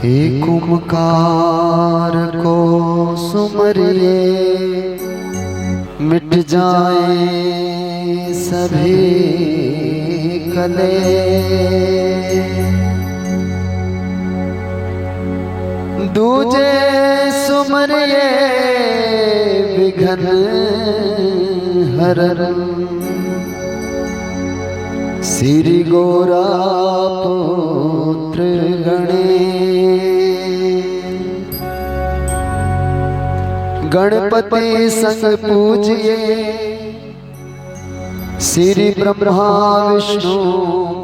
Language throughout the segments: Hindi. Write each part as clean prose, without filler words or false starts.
एक ओंकार को सुमरिए मिट जाए सभी कले। दूजे सुमरिए विघ्न हरन श्री गोरा पुत्र गणे। गणपति संग पूजिए श्री ब्रह्मा विष्णु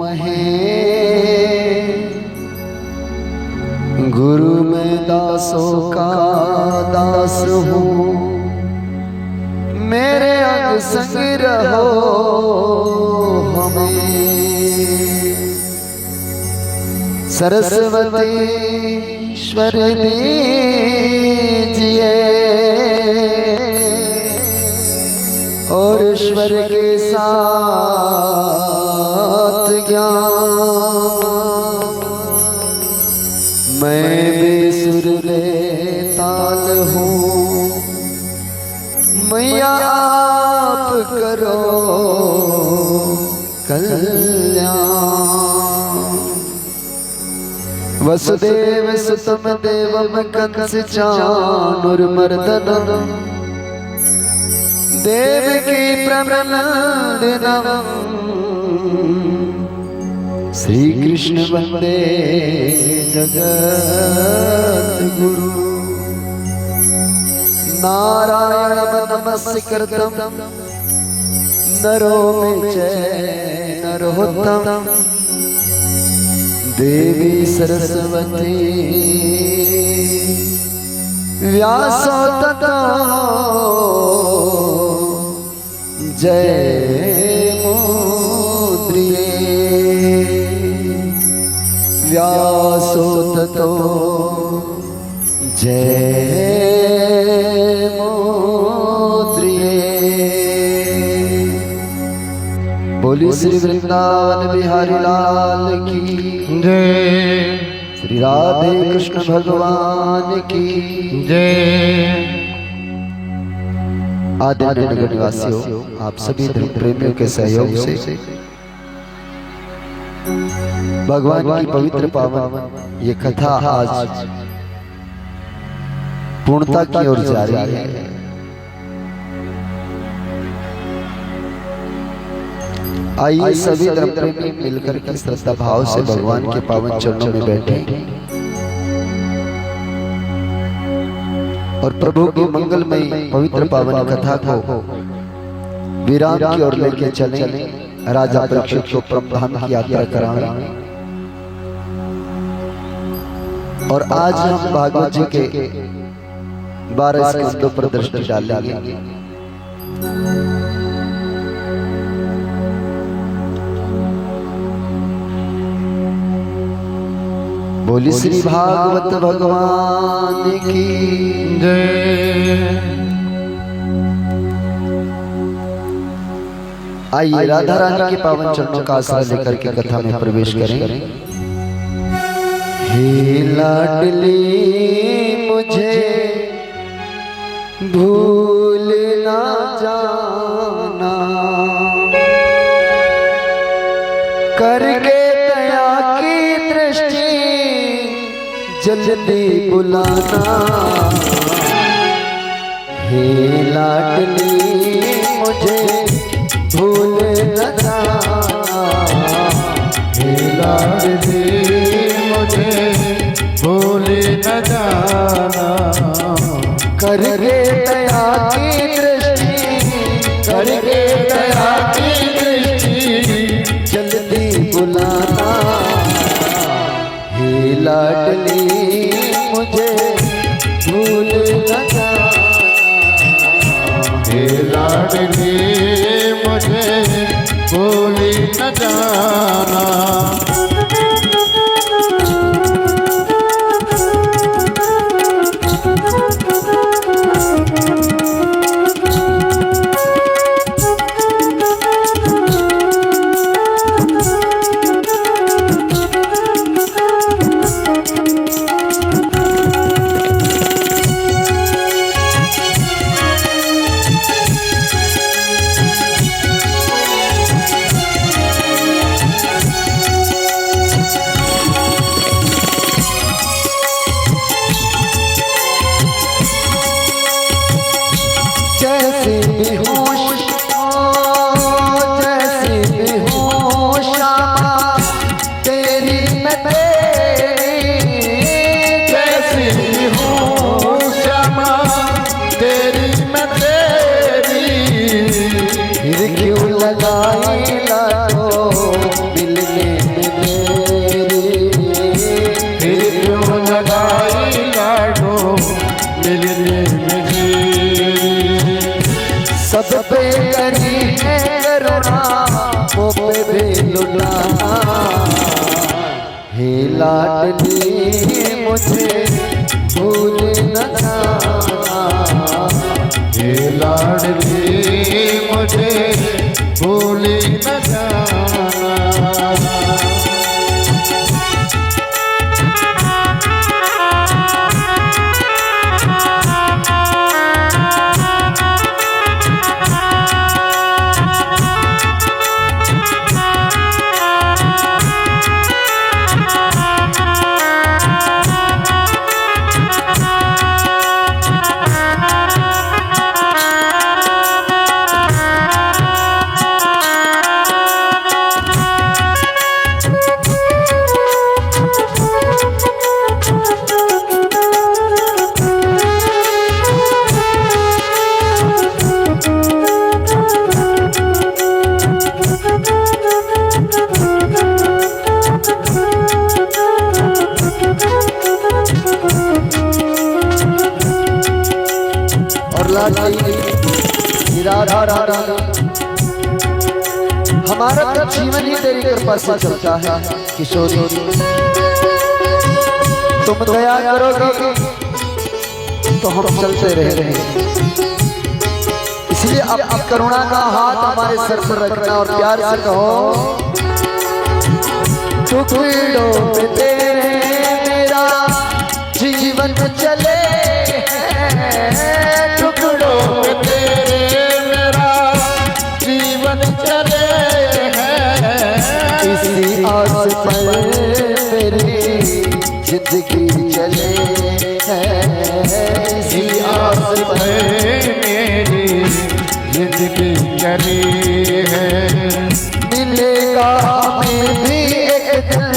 महेश। गुरु में दासों का दास हूँ, मेरे अंग संग रहो हमें। सरस्वती ईश्वर दीजिए और ईश्वर के साथ ज्ञान। मैं बेसुर ताल हूँ, मैया आप करो कल्याण। वसुदेव सुतम देवम कंस चाणूरमर्दनम देवकी प्रमनंदनम। श्री कृष्ण वंदे जगत गुरु। नारायणं नमस्कृतं नरो नरोत्तमं देवी सरस्वती व्यासो ततो जयमुद्रिये। व्यासो ततो जयमुद्रिये। बोली श्री वृंदावन बिहारी लाल की जय। श्री राधे कृष्ण भगवान की जय। आदरणीय नगर निवासियों, आप सभी धर्म प्रेमियों के सहयोग से भगवान की पवित्र पावन ये कथा आज पूर्णता की ओर जा रही है। आइए सभी धर्म प्रेमी मिलकर के श्रद्धा भाव से भगवान के पावन चरणों में बैठे और प्रभु की मंगलमयी पवित्र पावन कथा को विराम की ओर लेके चले। राजा परीक्षित को परमधाम की यात्रा कराएं और आज हम भागवत जी के 12 स्कंदों पर दृष्टि डालेंगे। बोली श्री भागवत भगवान की जय। आइए राधा रानी के पावन चरणों का आश्रय लेकर के कथा में प्रवेश करें। हे लाडली मुझे भूल ना जाना, करके दया की दृष्टि जल्दी बुलाना। हे लाडली मुझे भूल न जाना, हे लाडली मुझे भूल न जाना। करके दया की दृष्टि, करके दया की दृष्टि जल्दी बुलाना। हे लाडली मुझे भूल न जाना, हे लाडली मुझे भूल न जाना। से करी है करुणा मुझ पे भी लुटाना। हे लाडली मुझे भूल न जाना। हे लाडली मुझे भूल न जाना। राधा राधा हमारा तो जीवन ही तेरी कृपा से चलता है किशोरी। तुम दया करोगे तो हम चलते रहेंगे। इसलिए अब करुणा का हाथ हमारे सर पर रखना और प्यार से कहो, टुकड़ों पे तेरे मेरा जीवन चले हैं, टुकड़ों पे तेरे मेरा जीवन चले हैं। इसी आस पर मेरी जिंदगी चले हैं, इसी आस पर मेरी जिंदगी चली है। मिलेगा हमें भी एक दिन,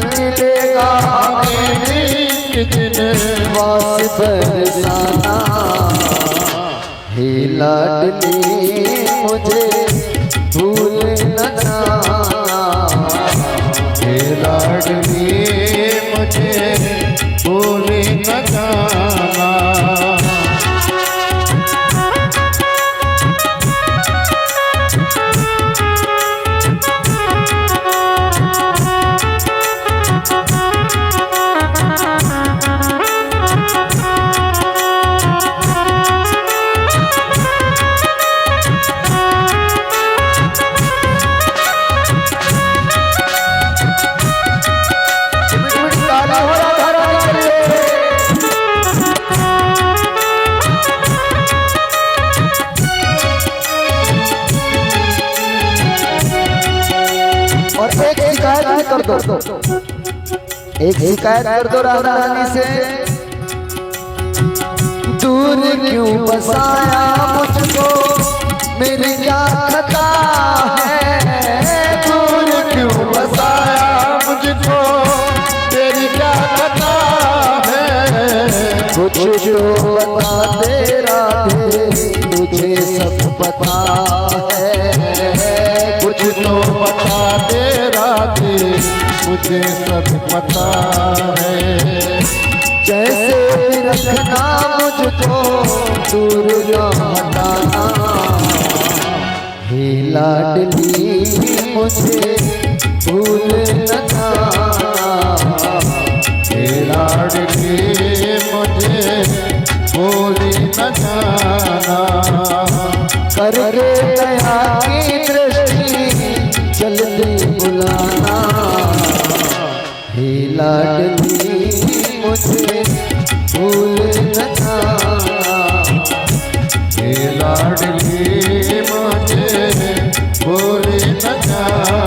मिलेगा हमें भी एक दिन वास बरसाना। हे लाडली मुझे भूल न जाना। हे लाडली मुझे भूल न जाना। कर दो, एक शिकायत कर दो राधा रानी से। दूर क्यों बसाया मुझको, मेरी क्या खता है। दूर क्यों बसाया मुझको, तेरी क्या खता है। कुछ तो बता दे राधे, तुझे सब पता है। कुछ तो बता दे राधे, मुझे सब पता है। जैसे रखना मुझको, दूर न हटाना। हे लाडली मुझे भूल न जाना। हे लाडली मुझे भूल न जाना। करके दया की दृष्टि जल्दी बुलाना। हे लाडली मुझे भूल न जाना। हे लाडली मुझे भूल न जाना।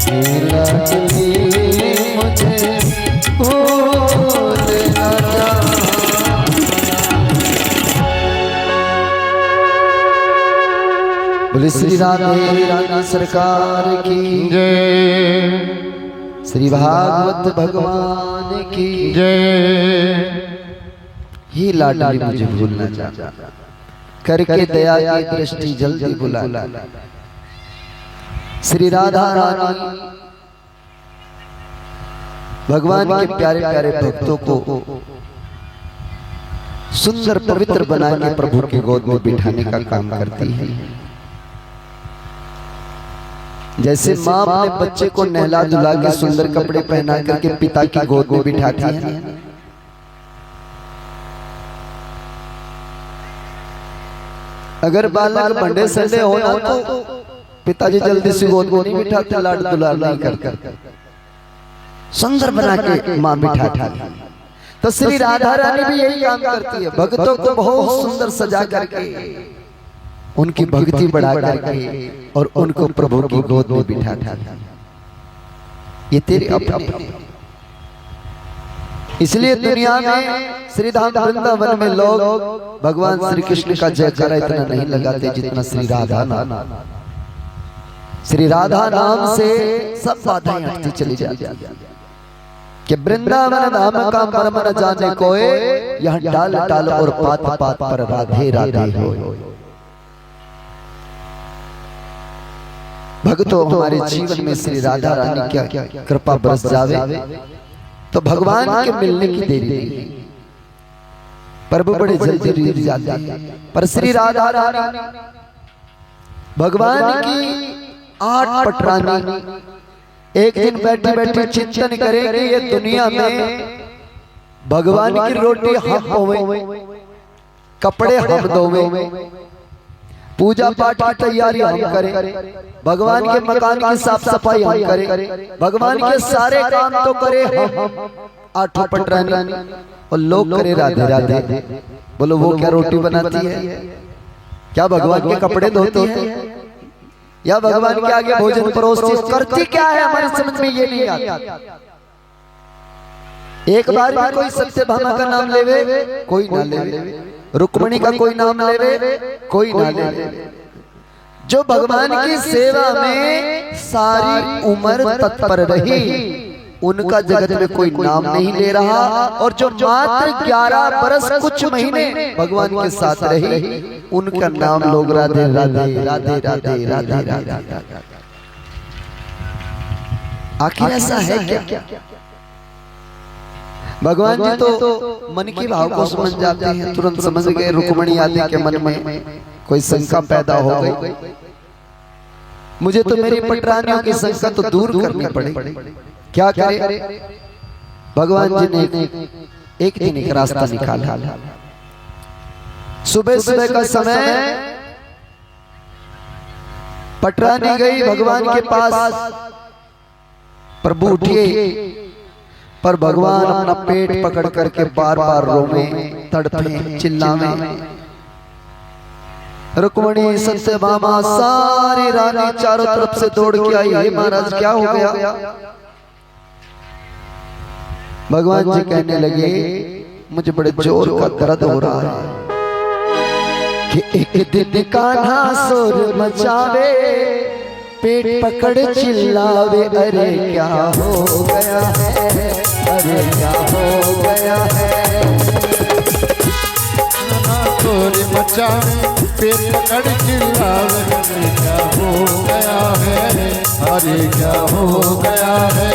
हे लाडली मुझे भूल न जाना। बोले श्री राधे रानी सरकार की जय। श्री भागवत भगवान की जय। ही लाडली मुझे भूलना चाहता, करके दया की दृष्टि जल्दी बुला। श्री राधा रानी भगवान के प्यारे प्यारे भक्तों को सुंदर पवित्र बना के प्रभु की गोद में बिठाने का काम करती है। जैसे माँ अपने बच्चे को नहला धुला के सुंदर कपड़े पहना करके पिता की गोद में बिठाती है, अगर बालक बंडे संडे हो ना तो पिताजी जल्दी से गोद में नहीं बिठाते, लाड दुलार नहीं करते, सुंदर बना के माँ बिठाती है। तो श्री राधा रानी भी यही काम करती है, भक्तों को बहुत सुंदर सजा करके उनकी भक्ति बढ़ा करके और उनको प्रभु की गोद में बिठाती है। ये तेरे अपने, इसलिए दुनिया में श्री धाम वृंदावन में लोग भगवान श्री कृष्ण का जयकारा इतना नहीं लगाते जितना श्री राधा नाम। श्री राधा नाम से सब बाधाएं हटती चली जाती है कि वृंदावन धाम का मर्म न जाने कोई, यहाँ डाल डाल और पात पात पर राधे राधे हो। भक्तों, हमारे जीवन में श्री राधा रानी क्या कृपा बरस जावे तो भगवान के मिलने की देरी नहीं, प्रभु बड़े जल्दी रिझ जाते हैं। पर श्री राधा रानी भगवान की 8 पटरानी एक दिन बैठी बैठी चिंतन करेंगे, ये दुनिया में भगवान की रोटी हम होवे, कपड़े हम धोवे, पूजा पाठ की तैयारी हम करें, भगवान के मकान की साफ सफाई हम करें, भगवान के सारे काम तो करें हम 8 पटरानी, और लोग करे राधे राधे। बोलो वो क्या रोटी बनाती है, क्या भगवान के कपड़े धोती है, या भगवान के आगे भोजन परोसती, करती क्या है, हमारे समझ में ये नहीं आता। एक बार भी कोई सत्यभामा का नाम लेवे, कोई ना लेवे, रुक्मणी का कोई नाम लेवे, कोई ना लेवे। जो भगवान की सेवा में सारी उम्र तत्पर रही, उनका जगत में कोई नाम नहीं ले रहा, और जो मात्र 11 बरस कुछ महीने भगवान के साथ रही, उनका नाम लोग राधे राधे राधे राधे राधे राधे। आखिर ऐसा है क्या? भगवान जी तो मन के भाव को समझ जाते हैं, तुरंत समझ गए। रुक्मणी आदि के मन में कोई शंका पैदा हो गई, मुझे तो मेरी पटरानियों की शंका तो दूर करनी पड़े, क्या करे? भगवान जी ने एक दिन एक रास्ता निकाला। सुबह सुबह का समय पटरानी गई भगवान के पास, प्रभु उठिए, पर भगवान अपना पेट पकड़ करके बार बार रोवे, तड़पे, चिल्लावे। रुक्मणी, सत्यभामा, सारी रानी चारों तरफ से दौड़ के आई, हे महाराज क्या हो गया? भगवान जी कहने लगे, मुझे बड़े जोर का दर्द हो रहा है कि एक दिन कान्हा सुर मचावे, पेट पकड़ चिल्लावे, अरे क्या हो गया है, अरे क्या हो गया है। सुर मचावे, पेट पकड़ चिल्लावे, अरे क्या हो गया है, अरे क्या हो गया है।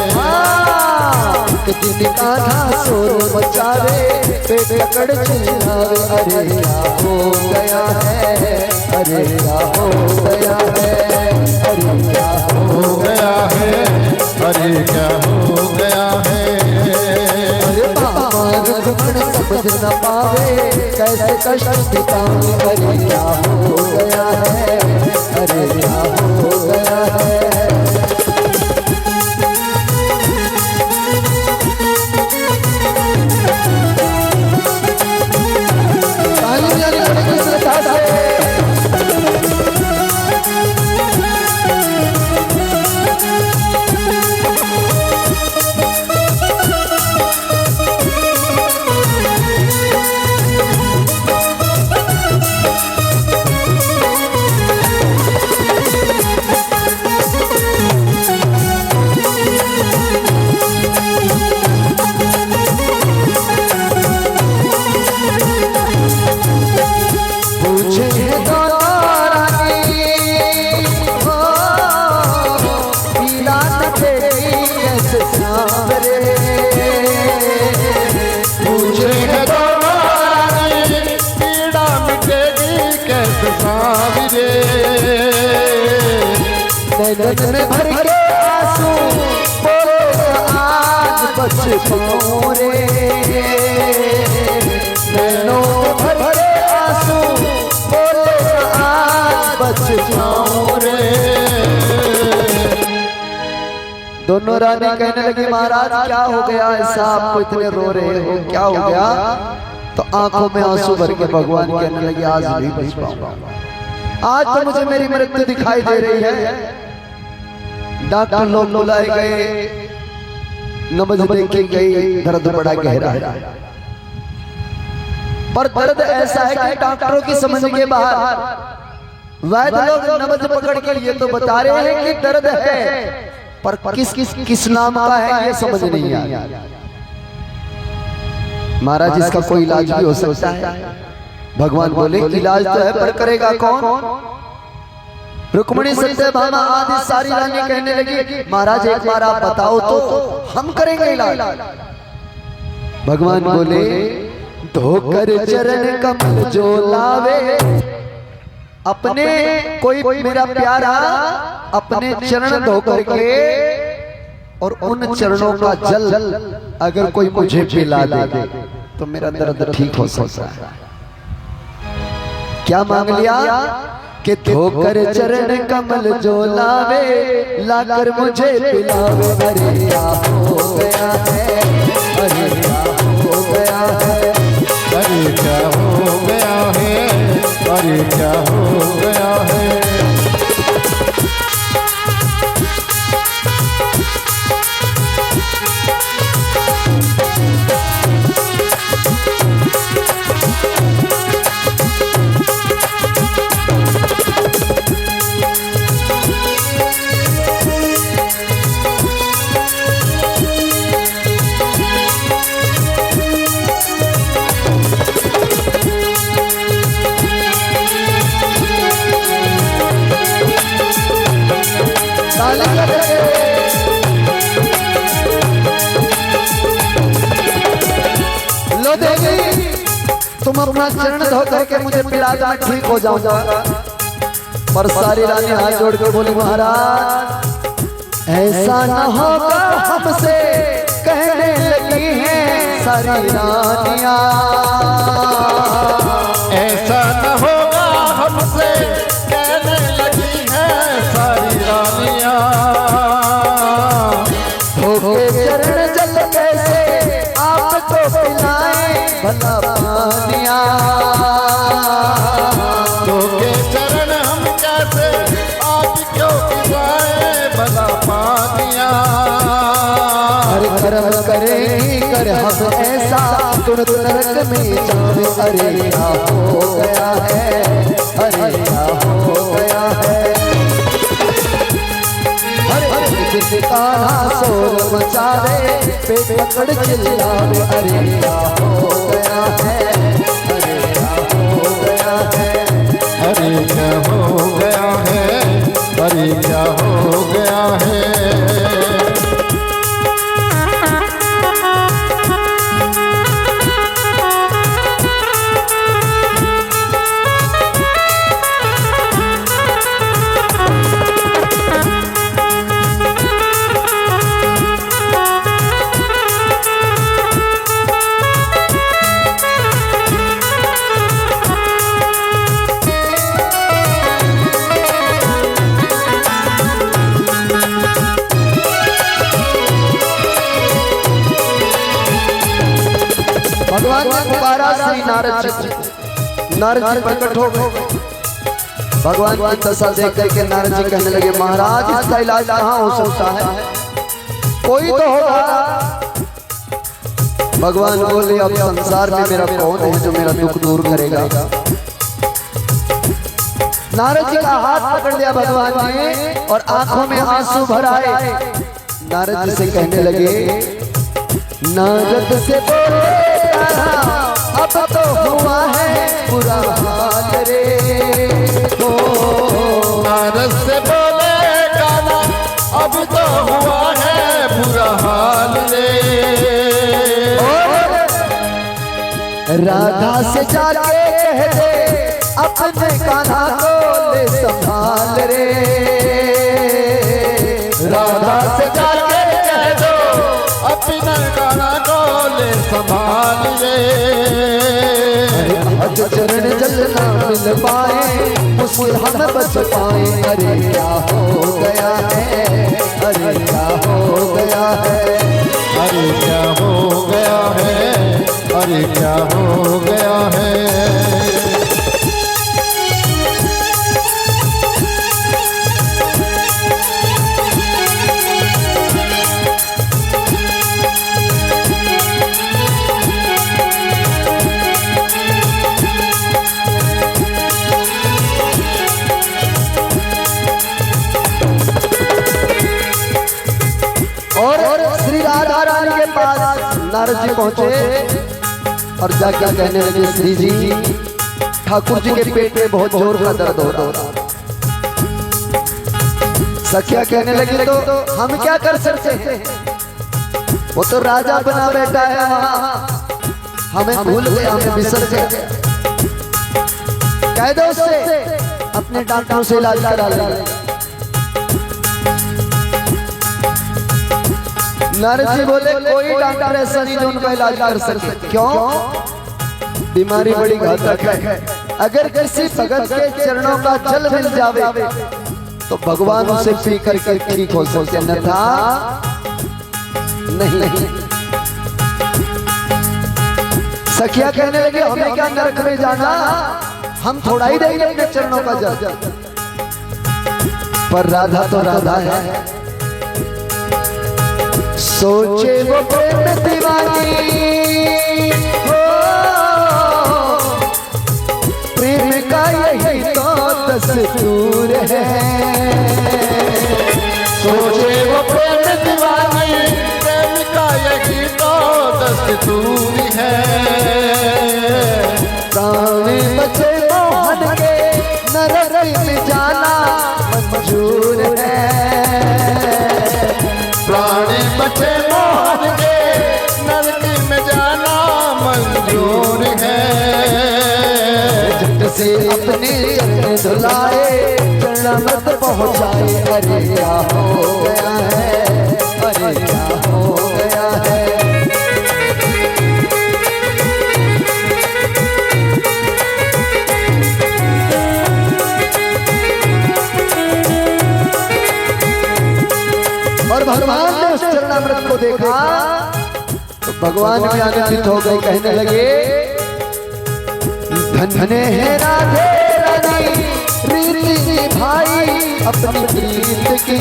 एक दिन कान्हा सुर मचावे, पेट पकड़ चिल्लावे, अरे क्या हो गया है, अरे क्या हो गया है, अरे क्या हो गया है, अरे क्या हो गया है। अरे बाबा रुक्मणी समझ न पावे, कैसे कष्ट दिखाऊं, अरे क्या हो गया है, अरे क्या हो गया है। गगन में भर के आंसू बोले आज बच पाऊं रे, नैनों में भर के आंसू बोले आज बच पाऊं रे। दोनों रानी कहने लगी महाराज क्या हो गया ऐसा, आपको इतने रो रहे हो, क्या हो गया? तो आंखों में आंसू भर के भगवान कहने लगे आज नहीं बच पाऊंगा, आज तो मुझे मेरी मृत्यु दिखाई दे रही है। डॉक्टर लोग बुलाए गए, नब्ज देखी गई, दर्द बड़ा गहरा है, पर दर्द ऐसा है कि डॉक्टरों की समझ के बाहर। वैद्य लोग नब्ज पकड़ के ये तो बता रहे हैं कि दर्द है, पर किस नाम का है ये समझ नहीं आया। महाराज इसका कोई इलाज भी हो सकता है। भगवान बोले इलाज तो है पर करेगा कौन? रुक्मिणी सत्यभामा आदि सारी रानी कहने लगी महाराज एक बार आप बताओ तो हम करेंगे इलाज। भगवान बोले धोकर चरण कमल जो लावे, अपने कोई मेरा प्यारा अपने चरण धोकर के और उन चरणों का जल अगर कोई मुझे पिला दे तो मेरा दर्द ठीक हो सकता है। क्या मांग लिया कि धोकर चरण कमल जो लावे, लाकर मुझे पिलावे। अरे क्या हो गया है, अरे क्या हो गया है, अरे क्या हो गया है, अरे क्या हो गया है। लो देवी तुम अपना चरण धो करके मुझे पिला दो, मैं ठीक हो जाऊंगा। पर सारी रानी हाथ जोड़ के बोली महाराज ऐसा न होगा हमसे, कहने लगी हैं सारी रानियां। ऐसा न होगा हमसे, कहने लगी हैं सारी रानियां। धोके चरण जल कैसे आपको पिलाएं भला पानिया, धोके चरण हम कैसे आपको पिलाएं भला पानिया। हर कर्म करें कर हम ऐसा तुरंत नरक में जावे। अरे क्या हो गया है, अरे क्या हो गया है, अरे कान्हा शोर मचावे पेट पकड़ चिल्लावे। अरे क्या हो गया है, अरे क्या हो गया है, अरे क्या हो गया है, अरे क्या हो गया है। भगवान ने दोबारा श्री नारद जी प्रकट हो गए। भगवान की दशा देख करके नारद जी कहने लगे महाराज इसका इलाज कहाँ हो सकता है, कोई तो होगा। भगवान बोले अब संसार में मेरा कौन है जो मेरा दुख दूर करेगा। नारद जी का हाथ पकड़ लिया भगवान ने और आंखों में आंसू भर आए। नारद जी से कहने लगे नारद से बोले अब तो हुआ है बुरा हाल रे। तो नारद से बोले कान्हा अब तो हुआ है बुरा हाल रे। राधा से जाके कह दे अपने कान्हा को ले संभाल रे। ना मिल पाए मुझसे हम बच पाए। अरे क्या हो गया है, अरे क्या हो गया है, अरे क्या हो गया है, अरे क्या हो गया है। और श्री राधा रानी के पास नारद जी पहुंचे और जाकर कहने लगे, श्री जी ठाकुर जी के पेट में बहुत जोर का दर्द हो रहा। सखिया कहने लगी, तो हम क्या कर सकते हैं, वो तो राजा बना बैठा है वहां, हमें भूल गया, हमें बिसर गया। कह दो उससे अपने डॉक्टरों से इलाज करा ले। नारद जी बोले, कोई डॉक्टर ऐसा नहीं जो उनका इलाज कर सके। क्यों? बीमारी बड़ी घातक है। अगर किसी भगत के चरणों का जल मिल जावे तो भगवान उसे पी करके ठीक हो सकते, अन्यथा नहीं। सखिया कहने लगे, हमें क्या नरक में जाना, हम थोड़ा ही देंगे अपने चरणों का जल। पर राधा तो राधा है। सोचे वो प्रेम दीवानी हो, प्रेम का यही तो दस्तूर है। सोचे वो प्रेम दीवानी, प्रेम का यही तो दस्तूर है। प्राण बचे मोहन के नरक में जाना मंजूर है। प्राण बचे मोहन के नरक में जाना मंजूर है। झट से अपने चरण धुलाए, चरणामृत पहुँचाए। अरे क्या हो गया है, अरे क्या हो गया है। और भगवान ने उस चरणामृत को देखा तो भगवान भी आनंदित हो गए, कहने लगे, धन्य है राधे रानी रीति भाई अपनी प्रीत की।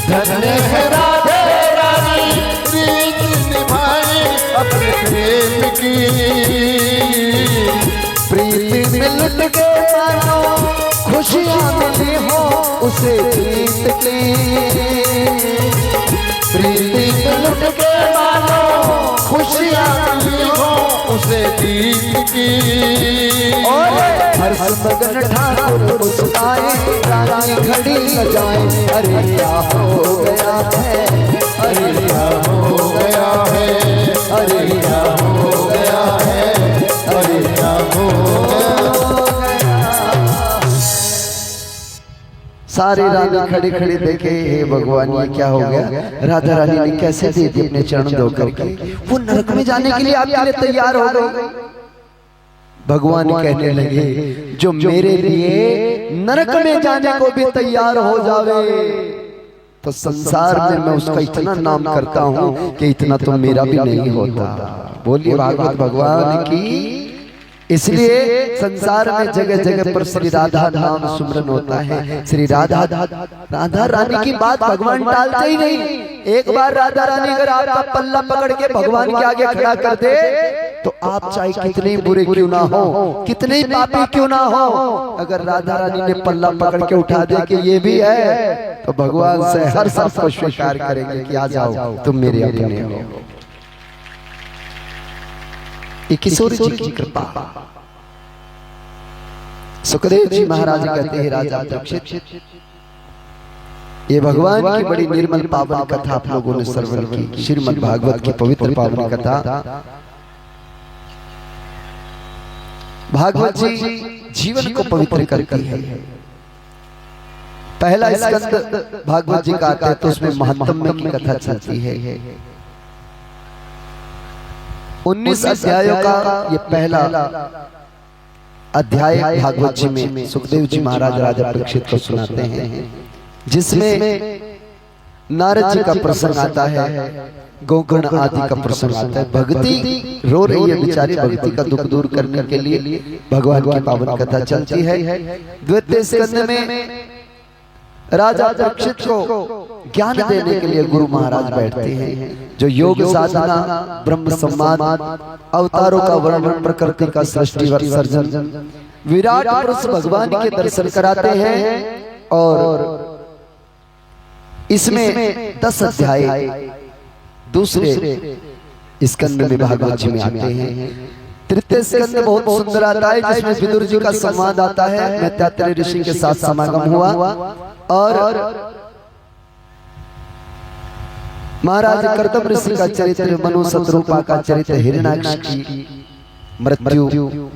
धन्य है राधे रानी रीति निभाई अपने प्रेम की। प्रीति में लुट के मानो खुशियाँ मिली हो उसे जीत की। प्रीति में लुट के मानो खुशियाँ मिली हो उसे जीत की। और हर मगन ठाकुर मुस्काए, रानी घड़ी सजाए। अरे क्या हो गया है, अरे क्या हो गया है, अरे क्या हो गया है, अरे क्या हो गया। सारी रानी खड़ी खड़ी देखे, हे भगवान ये क्या हो गया। राधा रानी ने कैसे दे दी अपने चरण धो करके, वो नरक में जाने के लिए आपके लिए तैयार हो गए। भगवान कहने लगे, जो मेरे लिए नरक में जाने को भी तैयार हो जावे तो संसार में मैं उसका इतना नाम करता हूँ कि इतना तो मेरा भी नहीं होता। बोलिए भागवत भगवान की। इसलिए संसार में जगह जगह पर श्री राधा नाम सुमरन होता है। श्री राधा राधा रानी की बात भगवान टालते ही नहीं। एक बार राधा रानी अगर आपका पल्ला पकड़ के भगवान के आगे खड़ा कर दे तो आप चाहे कितने बुरे क्यों ना हो, कितने पापी क्यों ना हो, अगर राधा रानी ने पल्ला पकड़ के उठा दे कि ये भी है तो भगवान से हर सबको स्वीकार करेंगे कि आ जाओ तुम मेरे अपने हो। किशोर जी की कृपा। सुखदेव जी महाराज कहते हैं, राजा परीक्षित, ये भगवान की बड़ी निर्मल पावन कथा आप लोगों ने श्रवण की। श्रीमद् भागवत की पवित्र पावन कथा। भागवत जी जीवन को पवित्र करती है। पहला स्कंद भागवत जी का आता है तो उसमें महात्म्य की कथा चलती है। 19 अध्यायों का ये पहला अध्याय भागवत जी में सुखदेव जी महाराज राजा परीक्षित को सुनाते हैं, जिसमें नारद जी का प्रसंग आता है, गोकर्ण आदि का प्रसंग आता है। भक्ति रो रही है बेचारी, भक्ति का दुख दूर करने के लिए भगवान की पावन कथा चलती है। द्वितीय स्कंद में राजा परीक्षित को ज्ञान देने के लिए गुरु महाराज बैठते हैं, जो योग साधना, ब्रह्म सम्मान, अवतारों का वर्णन, प्रकृति का सृष्टि व सर्जन, विराट पुरुष भगवान के दर्शन कराते हैं। और इसमें 10 अध्याय दूसरे स्कंद में भागवत जी में आते हैं। तृतीय स्कंद बहुत सुंदर आता है, जिसमें विदुर जी का संवाद आता है, मैत्रेय ऋषि के साथ समागम हुआ और महाराज कर्दम ऋषि का चरित्र, मनु शतरूपा का चरित्र, हिरण्याक्ष की मृत्यु,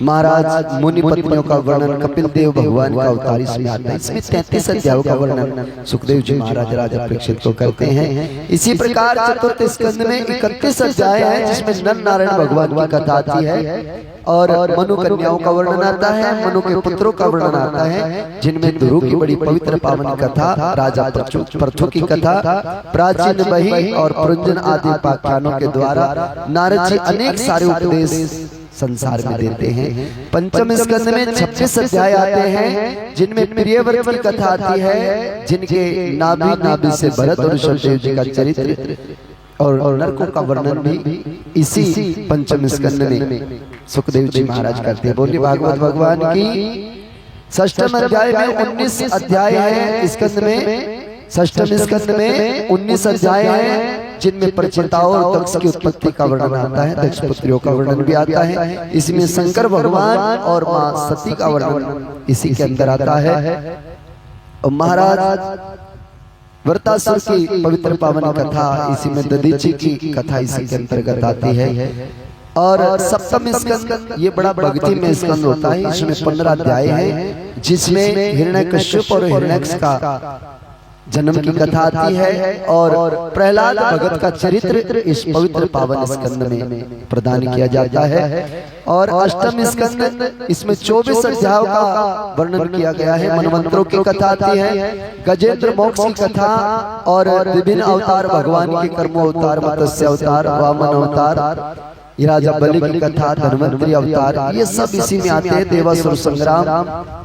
महाराज मुनि पत्नियों का वर्णन, कपिल देव भगवान का अवतार इसमें आता है। इसमें 33 अध्यायों का वर्णन सुखदेव जी महाराज राजा परीक्षित को करते हैं। इसी प्रकार चतुर्थ स्कंद में 31 अध्याय है, जिसमें नर नारायण भगवान की कथा आती है और मनु कन्याओं का वर्णन आता है, मनु के पुत्रों का वर्णन आता है, जिनमें ध्रुव की बड़ी पवित्र पावन कथा, राजा पृथु की कथा, प्राचीन बही और पुरंजन आदि उपाख्यानों के द्वारा नारद जी अनेक सारे उपदेश संसार में देते हैं। पंचम स्कंद में 26 अध्याय आते हैं, जिनमें प्रियव्रत की कथा आती है, जिनके नाभि से भरत और ऋषभदेव जी का चरित्र और नरकों का वर्णन भी इसी पंचम स्कंद में सुखदेव जी महाराज करते हैं। बोलिए भागवत भगवान की। षष्ठम अध्याय में 19 अध्याय है, स्कंद में षष्ठम स्कंद में 19 अध्याय है, जिनमें प्रचेताओं और दक्ष की उत्पत्ति का वर्णन आता है, दक्ष पुत्रियों का वर्णन भी आता है। इसमें शंकर भगवान और मां सती का वर्णन इसी के अंदर आता है। और महाराज वृत्रासुर की पवित्र पावन कथा, इसी में दधीची की कथा इसी के अंतर्गत आती है। और सप्तम स्कंद ये बड़ा भक्ति में स्कंद होता है, इसमें 15 अध्याय है, जिसमें हिरण्यकश्यप और हिरण्याक्ष का जन्म की कथा आती है और प्रहलाद भगत का चरित्र इस पवित्र पावन स्कंद में प्रदान किया जाता है। और अष्टम स्कंद, इसमें 24 अध्यायों का वर्णन किया गया है, मनवंतरों की कथा आती है, गजेंद्र मोक्ष की कथा और विभिन्न अवतार, भगवान के कर्म अवतार, मत्स्य अवतार, वामन अवतार, ये राजा बलि की कथा, धन्वंतरी अवतार, ये सब इसी में आते हैं। देवासुर संग्राम,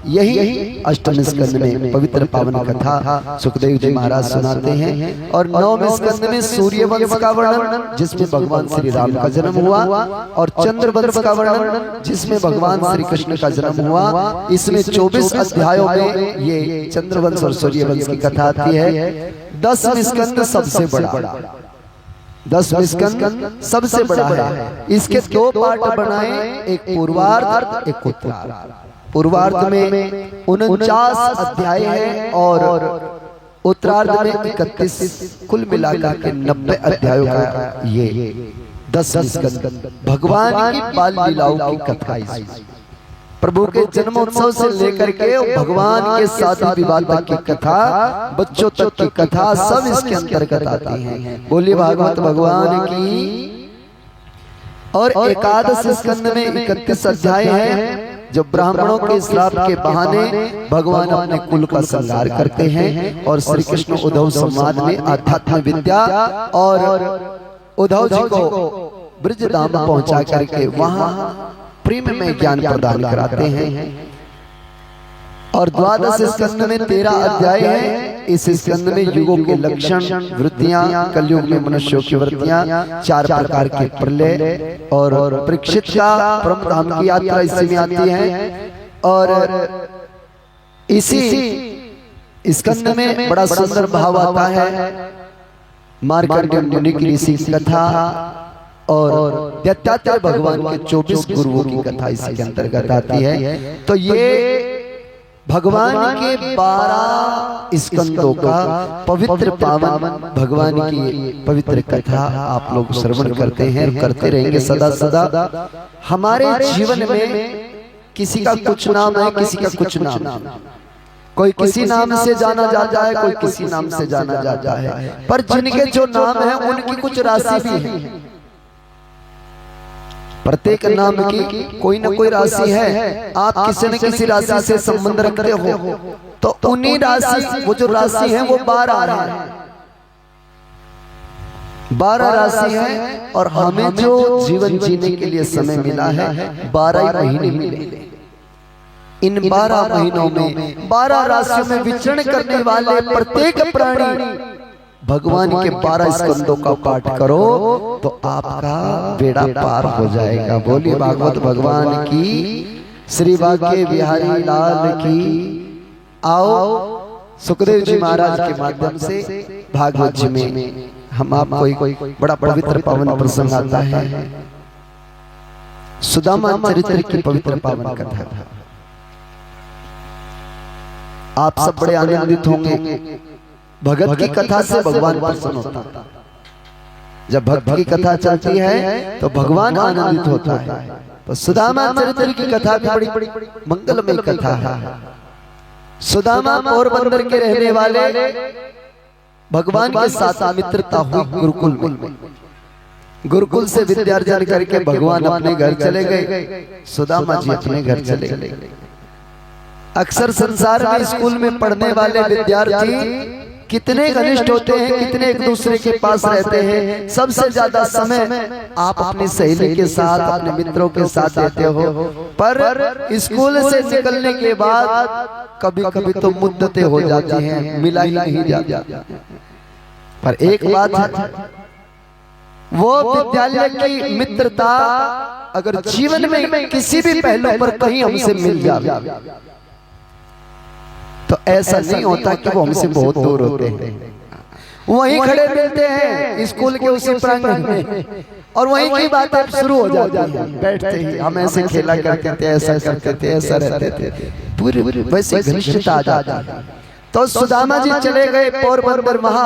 यही अष्टम स्कंद में पवित्र पावन कथा सुखदेव जी महाराज सुनाते हैं। और नवम स्कंद में सूर्य वंश का वर्णन, जिसमें भगवान श्री राम का जन्म हुआ, और चंद्र वंश का वर्णन, जिसमें भगवान श्री कृष्ण का जन्म हुआ। इसमें 24 अध्यायों में ये चंद्र वंश और सूर्य वंश की कथा आती है। 10वां स्कंद सबसे बड़ा, 10वां स्कंद सबसे बड़ा है। इसके 2 पार्ट बनाए, एक पूर्वार्ध, एक उत्तरार्ध। पूर्वार्ध में 49 अध्याय है और उत्तरार्ध में 31, कुल मिलाकर के 90 अध्यायों का ये 10वां स्कंद भगवान की बाल लीलाओं की कथा, इसमें प्रभु के जन्मोत्सव से लेकर के भगवान के शादी विवाह तक की कथा, बच्चों तक की कथा, सब इसके अंतर्गत आती हैं। बोलिए भागवत भगवान की। और एकादश स्कंद में 31 अध्याय है, जो ब्राह्मणों के श्राप के बहाने भगवान अपने कुल का संहार करते हैं और श्री कृष्ण उद्धव संवाद में आध्यात्मिक विद्या और उद्धव जी को ब्रजधाम पहुंचा करके वहां प्रेम में ज्ञान प्रदान कराते हैं। और द्वादश स्कंद में 13 अध्याय है। इस स्कंद में युगों के लक्षण, वृत्तियां, कलयुग में मनुष्यों की वृत्तियां, 4 प्रकार के प्रलय और परीक्षित का परम धाम की यात्रा इसमें आती है। और इसी स्कंद में बड़ा सुंदर भाव आता है, मार्कंडेय मुनि की ऋषि की कथा और दत्तात्रेय भगवान के 24 गुरुओं की कथा इसके अंतर्गत आती है। तो ये भगवान के 12 स्कंदों का पवित्र पावन भगवान की पवित्र कथा आप लोग श्रवण करते हैं और करते रहेंगे सदा सदा। हमारे जीवन में किसी का कुछ नाम है, किसी का कुछ नाम है, कोई किसी नाम से जाना जाता है, कोई किसी नाम से जाना जाता है, पर जिनके जो नाम है उनकी कुछ राशि भी है। प्रत्येक नाम की कोई ना कोई राशि है। आप किसी न किसी राशि से संबंध रखते हो, तो उन्हीं राशि, वो जो राशि है वो 12 है, 12 राशि है। और हमें जो जीवन जीने के लिए समय मिला है 12 महीने मिले। इन 12 महीनों में 12 राशियों में विचरण करने वाले प्रत्येक प्राणी भगवान के 12 स्कंदों का पाठ करो तो आपका बेड़ा पार हो जाएगा। बोलिए भागवत भगवान की, श्री बांके बिहारी लाल की। आओ सुखदेव जी महाराज के माध्यम से भागवत जी में हम आपको एक बड़ा पवित्र पावन प्रसंग आता है, सुदामा चरित्र की पवित्र पावन कथा। आप सब बड़े आनंदित होंगे। भगत की कथा से भगवान प्रसन्न होता है। जब भक्त की कथा चलती है तो भगवान आनंदित होता है। तो सुदामा चरित्र की कथा भी बड़ी मंगलमय कथा है। सुदामा पोरबंदर के रहने वाले भगवान के साथ मित्रता हुई गुरुकुल में। गुरुकुल से विद्यार्जन करके भगवान अपने घर चले गए, सुदामा जी अपने घर चले गए। अक्सर संसार में स्कूल में पढ़ने वाले विद्यार्थी कितने घनिष्ठ होते हैं, कितने एक दूसरे के पास रहते हैं। सबसे ज्यादा समय आप अपनी सहेली के साथ, अपने मित्रों के साथ देते हो, पर स्कूल से निकलने के बाद कभी कभी तो मुद्दतें हो जाती हैं, मिला ही नहीं जाता। पर एक बात है, वो विद्यालय की मित्रता अगर जीवन में किसी भी पहलू पर कहीं हमसे मिल जाए तो ऐसा नहीं होता कि वो हमसे बहुत दूर होते हैं। वहीं खड़े मिलते हैं स्कूल के उसी प्रांगण में, और वहीं की बातें शुरू हो जाती है। बैठते ही हम ऐसे खेला करते थे, ऐसा करते थे, ऐसा रहते थे, पूरी वैसे घनिष्ठता आ जाती। तो सुदामा जी चले गए पोरबंदर, वहां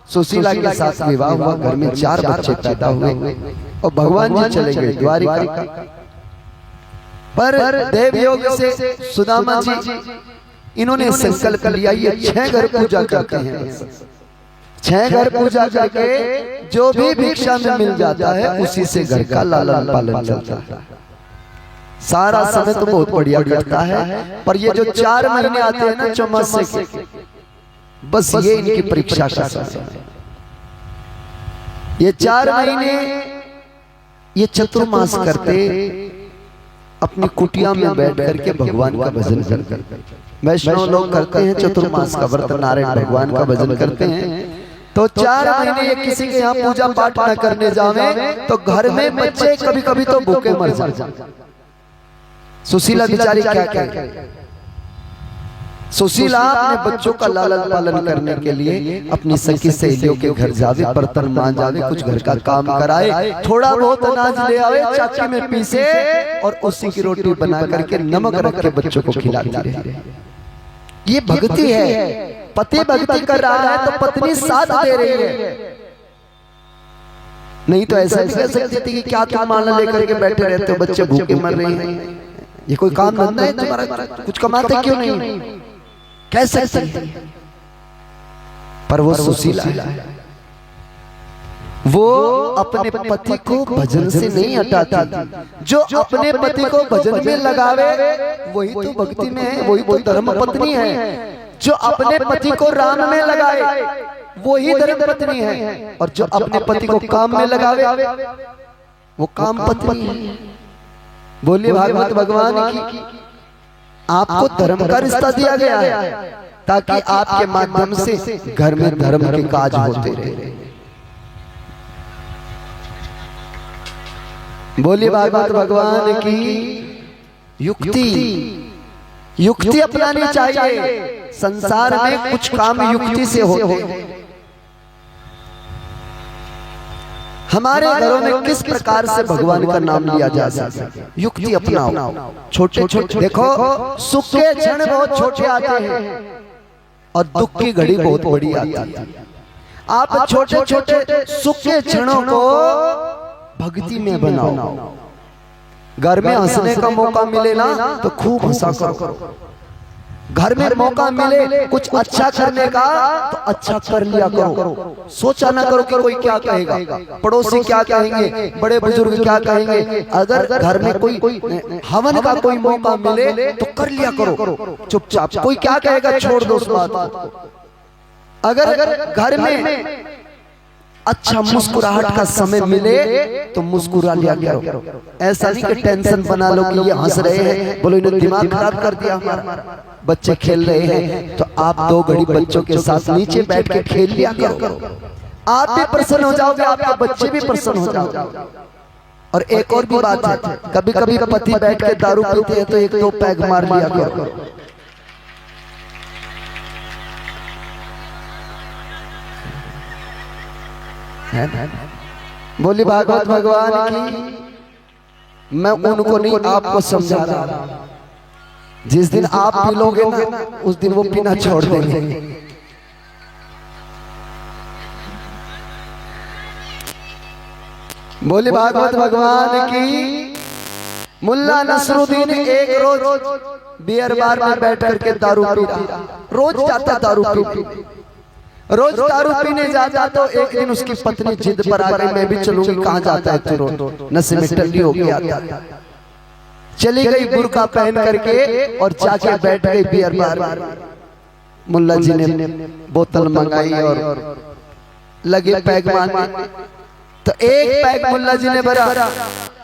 सुशीला के साथ विवाह हुआ, घर में 4 बच्चे पैदा हुए और भगवान जी चले गए द्वारिका। पर देवयोग से सुदामा जी इन्होंने संकल्प लिया, ये 6 घर पूजा करते हैं। 6 घर पूजा करके जो भी भिक्षा में मिल जाता है उसी से घर का लालन पालन चलता है। सारा समय तो बहुत बढ़िया करता है, पर ये जो 4 महीने आते हैं ना चौमासे के, बस ये इनकी परीक्षा का समय है। ये 4 महीने ये चतुर्मास करते अपनी कुटिया में बैठ करके भगवान का भजन करते। वैष्णव लोग करते हैं चतुर्मास का व्रत, नारायण भगवान का भजन करते हैं। तो 4 महीने ये किसी के यहाँ पूजा पाठ न करने जावे तो घर में बच्चे कभी कभी तो भूखे मर जाते। सुशीला बेचारी क्या करे? सुशीला अपने बच्चों का लालन पालन करने के लिए अपनी सखी सहेलियों के घर जावे, बर्तन मान जावे, कुछ घर का काम कराए, थोड़ा बहुत अनाज ले आवे, चाकी में पीसे और उसी की रोटी बना करके नमक रख के बच्चों को खिलाती रहे। ये भक्ति है। पति भक्ति कर रहा है तो पत्नी साथ दे रही है। नहीं तो ऐसा भी कह सकती थी कि क्या तुम माला लेकर के बैठे रहते हो, बच्चे भूखे मर रहे हैं, ये कोई काम धंधा है तुम्हारा, कुछ कमाते क्यों नहीं, कह सकती है। पर वो सुशीला है, वो अपने पति को भजन से नहीं हटाती। जो अपने पति को भजन में लगावे वही तो भक्ति में है, वही तो धर्म पत्नी है। जो अपने पति को राम में लगाए वही धर्म पत्नी है, और जो अपने पति को काम में लगावे वो काम पत्नी है। बोलिए भागवत भगवान की। आपको धर्म का रिश्ता दिया गया है ताकि आपके माध्यम से घर में धर्म के काज होते रहे। बोलिए भागवत भगवान की। युक्ति अपनानी चाहिए। संसार में कुछ काम युक्ति से होते हैं। हमारे घरों में किस प्रकार से भगवान का नाम लिया जा सकता है, युक्ति अपनाओ। छोटे छोटे देखो, सुख के क्षण बहुत छोटे आते हैं और दुख की घड़ी बहुत बड़ी आती है। आप छोटे छोटे सुख के क्षणों को भक्ति में बनाओ। घर में हंसने का मौका मिले ना तो खूब हंसा करो। घर में मौका मिले कुछ अच्छा करने का तो अच्छा कर लिया करो। सोचा ना करो कि कोई क्या कहेगा, पड़ोसी क्या कहेंगे, बड़े बुजुर्ग क्या कहेंगे। अगर घर में कोई हवन का कोई मौका मिले तो कर लिया करो चुपचाप। कोई क्या कहेगा छोड़ दो उस बात को। अगर घर में अच्छा मुस्कुराहट का समय मिले तो मुस्कुरा लिया करो। ऐसा नहीं कि टेंशन बना लो कि ये हंस रहे हैं, बोलो इन्होंने दिमाग खराब कर दिया हमारा, बच्चे खेल रहे हैं। तो आप 2 घड़ी बच्चों के साथ नीचे बैठ के खेल लिया करो। आप भी प्रसन्न हो जाओगे, आपके बच्चे भी प्रसन्न हो जाओगे। और एक और भी बात है, कभी कभी पति बैठ के दारू पीते हैं तो 1-2 पैग मार लिया करो। बोली भागवत भगवान की। मैं उनको नहीं आपको समझा रहा। जिस दिन आप पी लोगे ना उस दिन वो पीना छोड़ देंगे। बोली भागवत भगवान की। मुल्ला नसरुद्दीन एक रोज बियर बार में बैठ करके दारू पी रहा। रोज जाता दारू पी, रोज दारू पीने जाता। तो एक दिन उसकी पत्नी जिद पर आ गई, मैं भी चलूंगी। कहाँ जाता है तू, रोज नशे में टल्ली हो गया था। चली गई बुर्का पहन करके और जाके बैठ गई बियर बार। मुल्ला जी ने बोतल मंगाई और लगे पैग मारने। तो एक पैग मुल्ला जी ने भरा,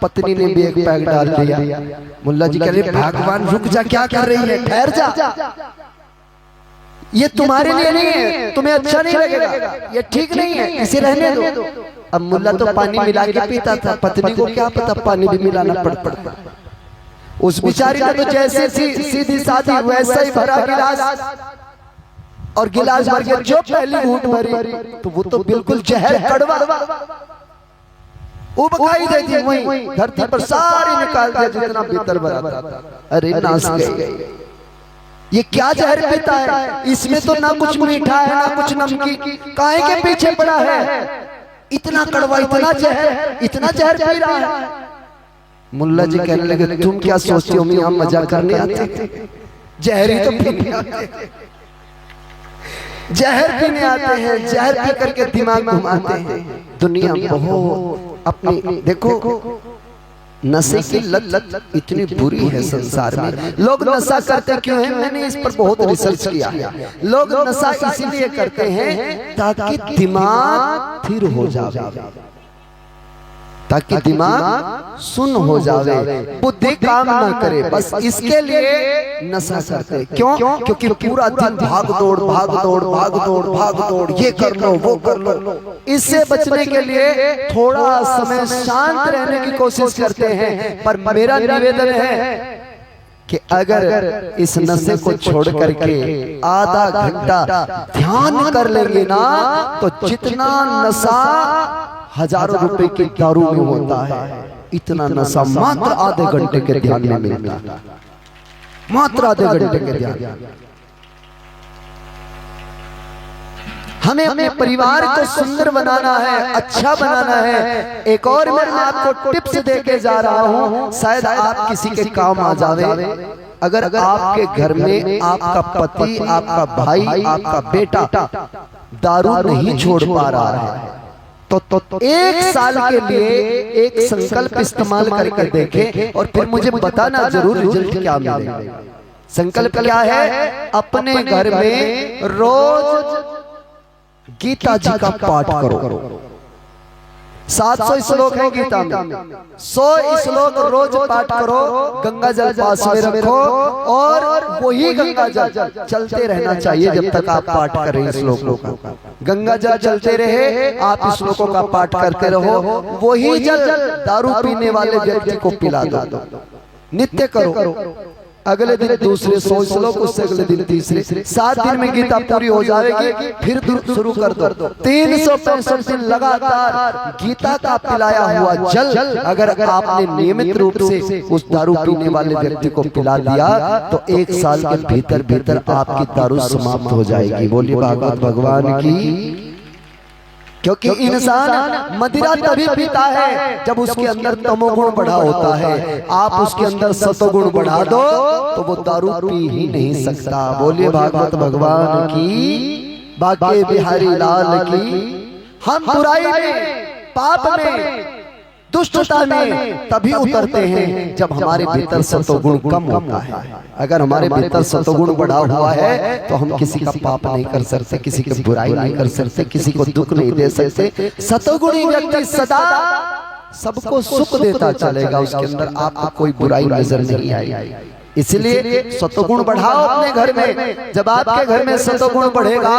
पत्नी ने भी एक पैग डाल दिया। मुल्ला जी कह रहे भगवान रुक जा, क्या कर रही है, ठहर जा, ये तुम्हारे लिए नहीं है, तुम्हें अच्छा नहीं लगेगा, ये ठीक नहीं है, इसे रहने दो। अब मुल्ला तो पानी मिला के पीता था, पत्नी को क्या पता पानी भी मिलाना पड़ता। उस बिचारी ने तो जैसे सीधी साधी वैसा ही भरा गिलास, और गिलास भर के जो पहली घूंट भरी तो वो तो बिल्कुल जहर कड़वा उबकाई देती, वही धरती पर सारी निकाल दिया जितना भीतर भरा था। अरे नास गई, ये क्या जहर पीता है, इसमें तो ना कुछ मीठा है ना कुछ नमकीन, काहे के पीछे पड़ा है, इतना कड़वा, इतना जहर पी रहा है। मुल्ला जी कहने लगे तुम क्या सोचते हो, हम मजाक करने आते, जहर ही तो पीने आते, जहर पीने आते हैं, जहर पी करके दिमाग घुमाते हैं। दुनिया बहुत अपनी देखो, नशे की लत इतनी बुरी है संसार में। लोग नशा करते क्यों हैं, मैंने इस पर बहुत रिसर्च किया है। लोग नशा इसीलिए करते हैं ताकि दिमाग स्थिर हो जाए, ताकि दिमाग सुन हो जावे, बुद्धि काम ना करे, बस इसके लिए नशा करते। क्यों? क्योंकि पूरा दिन भाग दौड़, ये कर लो वो कर लो। इससे बचने के लिए थोड़ा समय शांत रहने की कोशिश करते हैं। पर मेरा निवेदन है कि अगर इस नशे को छोड़ करके आधा घंटा ध्यान कर लेंगे ना, तो जितना नशा हजारों रुपए की दारू में होता है, इतना नशा मात्र आधे घंटे के ध्यान में मिलता है, मात्र आधे घंटे के ध्यान। हमें अपने परिवार को सुंदर बनाना है, अच्छा बनाना है। एक और मैं आपको टिप्स देके जा रहा हूं, शायद आप किसी के काम आ जावे। अगर आपके घर में आपका पति, आपका भाई, आपका बेटा दारू नहीं छोड़ पा रहा है, तो 1 साल के लिए एक संकल्प इस्तेमाल करके देखें और फिर मुझे बताना जरूर रिजल्ट क्या मिलेगा। संकल्प क्या है? अपने घर में रोज गीता जी का पाठ करो। 700 श्लोक है गीता में, 100 श्लोक रोज पाठ करो। गंगा जल पास में रखो और वही गंगा जल चलते रहना चाहिए जब तक आप पाठ कर रहे हैं श्लोकों का। गंगा जल चलते रहे, आप श्लोकों का पाठ करते रहो, वही जल दारू पीने वाले व्यक्ति को पिला दो। नित्य करो, अगले दिन दूसरे 100 श्लोक, उससे अगले दिन तीसरे, 7 दिन में गीता पूरी हो जाएगी। फिर शुरू कर दो 365 दिन लगातार गीता का पिलाया हुआ जल अगर आपने नियमित रूप से उस दारू पीने वाले व्यक्ति को पिला दिया तो 1 साल के भीतर भीतर आपकी दारू समाप्त हो जाएगी। बोलिए भागवत भगवान की। क्योंकि इंसान मदिरा तभी पीता है जब उसके अंदर तमोगुण बढ़ा होता है। आप उसके अंदर सतोगुण बढ़ा दो तो वो दारू पी ही नहीं सकता। बोलिए भागवत भगवान की, बाके बिहारी लाल की। हम बुराई में, पाप में, दुष्टता में तभी उतरते हैं जब हमारे भीतर सतोगुण कम होता है। अगर हमारे भीतर सतोगुण बढ़ा हुआ है तो हम किसी का पाप नहीं कर सकते, किसी की बुराई नहीं कर सकते, किसी को दुख नहीं दे सकते। सतोगुणी व्यक्ति सदा सबको सुख देता चलेगा, उसके अंदर आपको कोई बुराई नजर नहीं आएगी। इसलिए सतोगुण बढ़ाओ अपने घर में। जब आपके घर में सतोगुण बढ़ेगा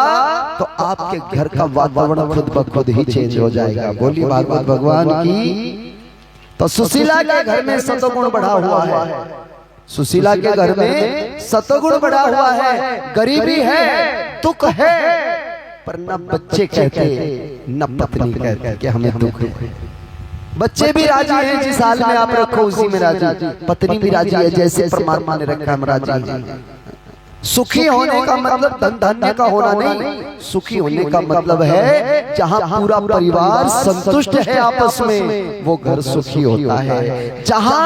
तो आपके घर का वातावरण खुद ब खुद ही चेंज हो जाएगा। बोलिए भागवत भगवान की। तो सुशीला के घर में सतोगुण बढ़ा हुआ है, सुशीला के घर में सतोगुण बढ़ा हुआ है। गरीबी है, दुख है, पर न बच्चे कहते न पत्नी कहते कि हमें दुख है। बच्चे भी राजी हैं, जिस हाल में आप रखो उसी में राजी। पत्नी भी राजी है, जैसे परमात्मा ने रखा हम राजी हैं। सुखी होने का मतलब धन धान्य का होना नहीं, सुखी होने का मतलब है जहाँ पूरा परिवार संतुष्ट है आपस में, वो घर सुखी होता है। जहाँ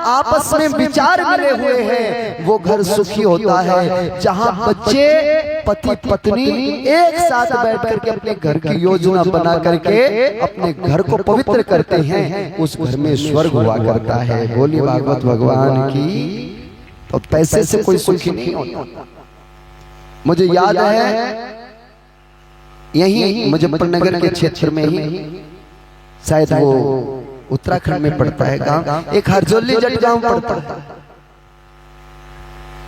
आपस में विचार मिले हुए हैं वो घर सुखी होता है। जहाँ बच्चे पति पत्नी एक साथ बैठ करके अपने घर की योजना बना करके अपने घर को पवित्र करते हैं, उस घर में स्वर्ग हुआ करता है। बोलिए भागवत भगवान की। तो पैसे से कोई सुखी नहीं होता। मुझे याद है यही मुजफ्फरनगर के क्षेत्र में ही, शायद वो उत्तराखंड में पड़ता है गांव, एक हरजोली जट गांव पड़ता है,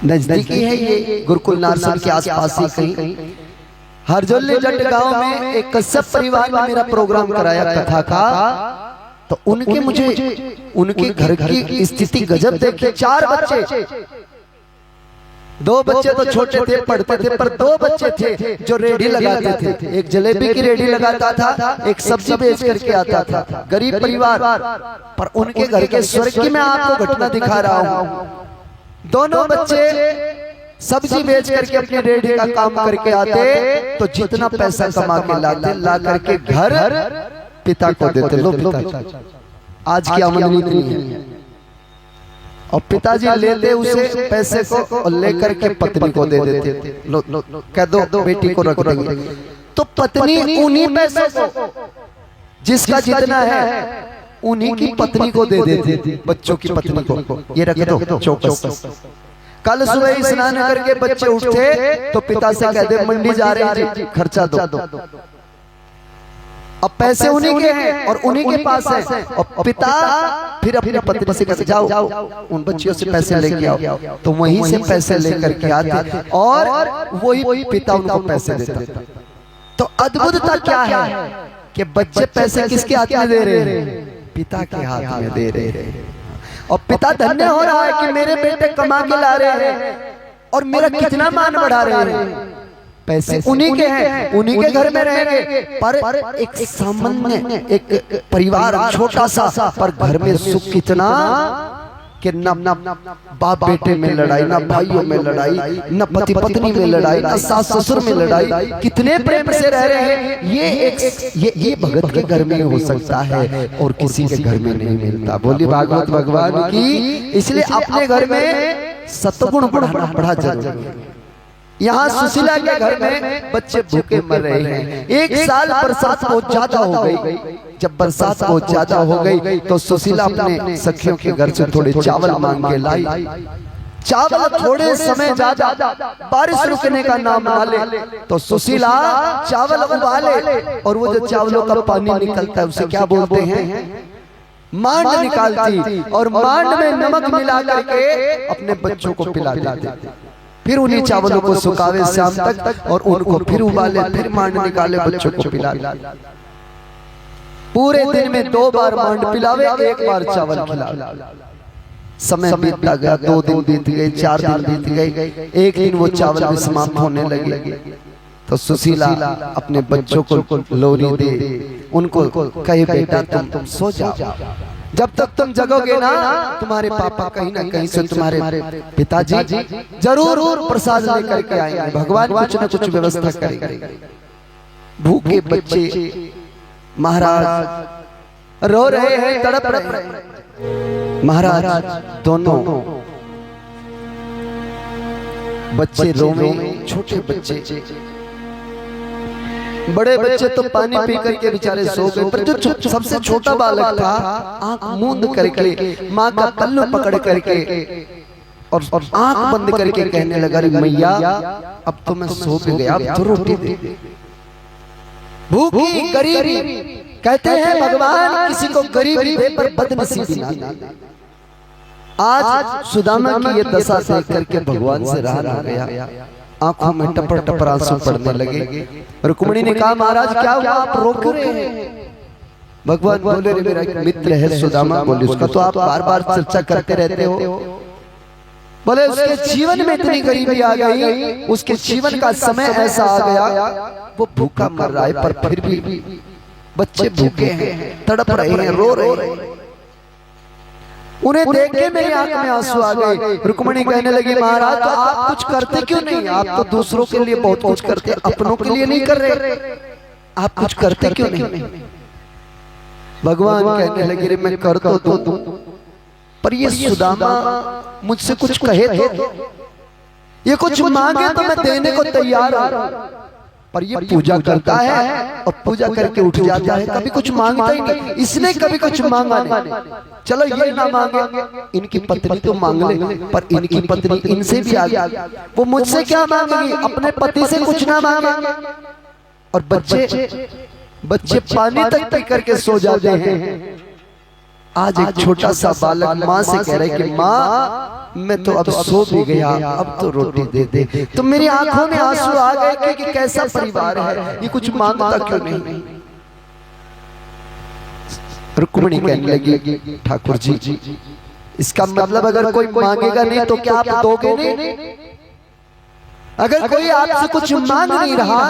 नजदीकी है ये, गुरुकुल नारसन के आसपास ही कहीं। हरजोली जट गांव में एक कश्यप परिवार में मेरा प्रोग्राम कराया कथा का। तो उनके मुझे उनके घर की स्थिति गजब देखी। 4 बच्चे, 2 बच्चे तो छोटे थे, पढ़ते थे, पर 2 बच्चे थे जो रेडी लगाते थे। एक जलेबी की रेडी लगाता था, एक सब्जी बेच करके आता था। गरीब परिवार, पर उनके घर के स्वर्ग की मैं आपको घटना दिखा रहा हूँ। दोनों बच्चे सब्जी बेच करके अपनी रेडी का काम करके आते तो जितना पैसा कमा के लाते, ला करके घर पिता को देते। लो पिता, आज की आमदनी इतनी है। और पिताजी लेते उसे पैसे को और लेकर के पत्नी को दे देते। लो कह दो बेटी को रख देंगे। तो पत्नी उन्हीं पैसों को, जिसका जितना है उन्हीं की पत्नी को दे देती, बच्चों की पत्नी को। ये रख दो चौकस। कल सुबह स्नान करके बच्चे उठते तो पिता से कहते मंडी जा रहे हैं, खर्चा दो। अब पैसे उन्हीं के हैं और उन्हीं के पास है। और पिता फिर अपनी पत्नी से कहते जाओ उन बच्चियों से पैसे लेके आओ। तो वहीं से पैसे लेकर के आते और वही पिता उनको पैसे देता। तो अद्भुतता क्या है कि बच्चे पैसे किसके हाथ में दे रहे हैं? पिता के हाथ में दे रहे हैं। और पिता धन्य हो रहा है कि मेरे बेटे कमा के ला रहे हैं और मेरा कितना मान बढ़ा रहे हैं। पैसे उन्हीं के हैं, उन्हीं के घर में रहेंगे, पर एक सामान्य एक परिवार छोटा सा, पर घर में सुख कितना कि न बाप बेटे में लड़ाई, न भाइयों में लड़ाई, न पति पत्नी में लड़ाई, न सास ससुर में लड़ाई, कितने प्रेम से रह रहे हैं। ये भगत के घर में हो सकता है और किसी के घर में नहीं मिलता। बोलिए भागवत भगवान की। इसलिए अपने घर में सतगुण बढ़ाना बड़ा जरूरी है। यहाँ सुशीला के घर में बच्चे भूखे मर रहे हैं। 1 साल बरसात बहुत ज्यादा हो गई। जब बरसात बहुत ज्यादा हो गई तो सुशीला अपने सखियों के घर से थोड़े चावल मांग के लाई। चावल थोड़े समय ज्यादा, बारिश रुकने का नाम ना ले तो सुशीला चावल उबाले और वो जो चावलों का पानी निकलता है उसे क्या बोलते हैं? मांड निकालती और मांड में नमक मिला करके अपने बच्चों को पिला देती। फिर उन्हीं चावलों को सुखावे शाम तक और उनको फिर उबाले, फिर मांड निकाले, बच्चों को पिला। पूरे दिन में 2 बार मांड पिलावे, 1 बार चावल खिलावे। समय बीतता गया, 2 दिन बीत गए, 4 दिन बीत गए। एक दिन वो चावल भी समाप्त होने लगे तो सुशीला अपने बच्चों को लोरी दे, उनको कहे बेटा तुम सो जाओ, जब तक तुम जगोगे ना तुम्हारे पापा कहीं ना कहीं से तुम्हारे पिताजी जरूर प्रसाद लेकर के आएंगे। भगवान कुछ न कुछ व्यवस्था करेंगे। भूखे बच्चे महाराज रो रहे हैं, तड़प रहे हैं। महाराज दोनों बच्चे रोवे, छोटे बच्चे, बड़े बच्चे तो पानी पी करके बेचारे सो गए, पर जो सबसे छोटा बालक था आंख मूंद करके माँ का पल्लू पकड़ करके और आंख बंद करके कहने लगा, रे मैया अब तो मैं सो भी गया, अब तो रोटी दे। भूखी गरीबी, कहते हैं भगवान किसी को गरीबी दे पर बदनसीबी ना दे। आज सुदामा की ये दशा देख करके भगवान से राह हो गया, आंखों में टपर टपर आंसू पड़ने लगे। रुक्मिणी ने कहा, महाराज क्या हुआ, आप रो क्यों रहे हैं? भगवान बोले, रे मेरा एक मित्र है सुदामा, बोले उसका तो आप बार बार चर्चा करते रहते हो। बोले उसके जीवन में इतनी गरीबी आ गई, उसके जीवन का समय ऐसा आ गया, वो भूखा मर रहा है, पर फिर भी बच्चे भूखे हैं, तड़प रहे हैं, रो रहे हैं। उन्हें देख के मेरी आंख में आंसू आ गए। रुक्मिणी कहने लगी, महाराज तो आप कुछ करते क्यों नहीं? आप तो दूसरों के लिए बहुत कुछ करते, अपनों के लिए नहीं कर रहे, आप कुछ करते क्यों नहीं? भगवान कहने लगे, रे मैं कर तो दूं, पर ये सुदामा मुझसे कुछ कहे तो, ये कुछ मांगे तो मैं देने को तैयार हूं, पर ये पूजा करता है और पूजा करके उठ जाता है, कभी कुछ मांगता ही नहीं। इसने कभी कुछ मांगा नहीं। चलो ये ना मांगे, इनकी पत्नी तो मांग ले, पर इनकी पत्नी इनसे भी आगे, वो मुझसे क्या मांगेगी? अपने पति से कुछ ना मांगे। और बच्चे पानी तक पी करके सो जाते हैं। आज एक छोटा सा बालक माँ से कह रहा है कि माँ मैं तो अब सो भी गया, अब तो रोटी दे दे। तो मेरी आंखों में आंसू आ गए कि कैसा परिवार है, ये कुछ मांगता क्यों नहीं? रुक्मिणी कहने लगी, ठाकुर जी इसका मतलब अगर कोई मांगेगा नहीं तो क्या आप दोगे नहीं? अगर कोई आपसे कुछ मांग नहीं रहा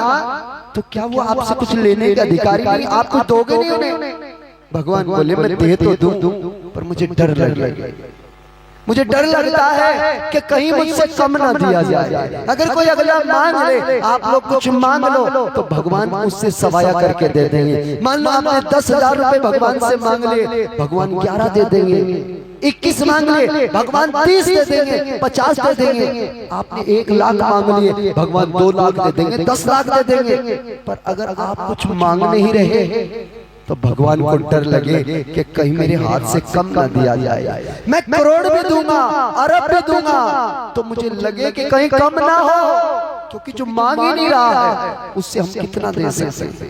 तो क्या वो आपसे कुछ लेने का अधिकारी नहीं? आप कुछ दोगे नहीं उन्हें? भगवान बोले, मैं दे तो दूं, पर मुझे डर लगे, मुझे डर लगता है कि कहीं मुझसे कम ना दिया जाए। अगर कोई अगला मांग ले, आप लोग कुछ मांग लो तो भगवान उससे सवाया करके दे देंगे। मान लो आपने 10,000 रुपए भगवान से मांग ले, भगवान 11 दे देंगे। 21 मांग ले, भगवान 30 दे देंगे, 50 दे देंगे। आपने 1 लाख मांग लिए, भगवान 2 लाख दे देंगे, 10 लाख दे देंगे। पर अगर आप कुछ मांग नहीं रहे तो भगवान को डर लगे कि कहीं मेरे हाथ से कम ना दिया जाए। मैं करोड़ भी दूंगा, अरब भी दूंगा, तो मुझे लगे कि कहीं कम ना हो, क्योंकि जो मांग ही नहीं रहा है उससे हम कितना दे सकते।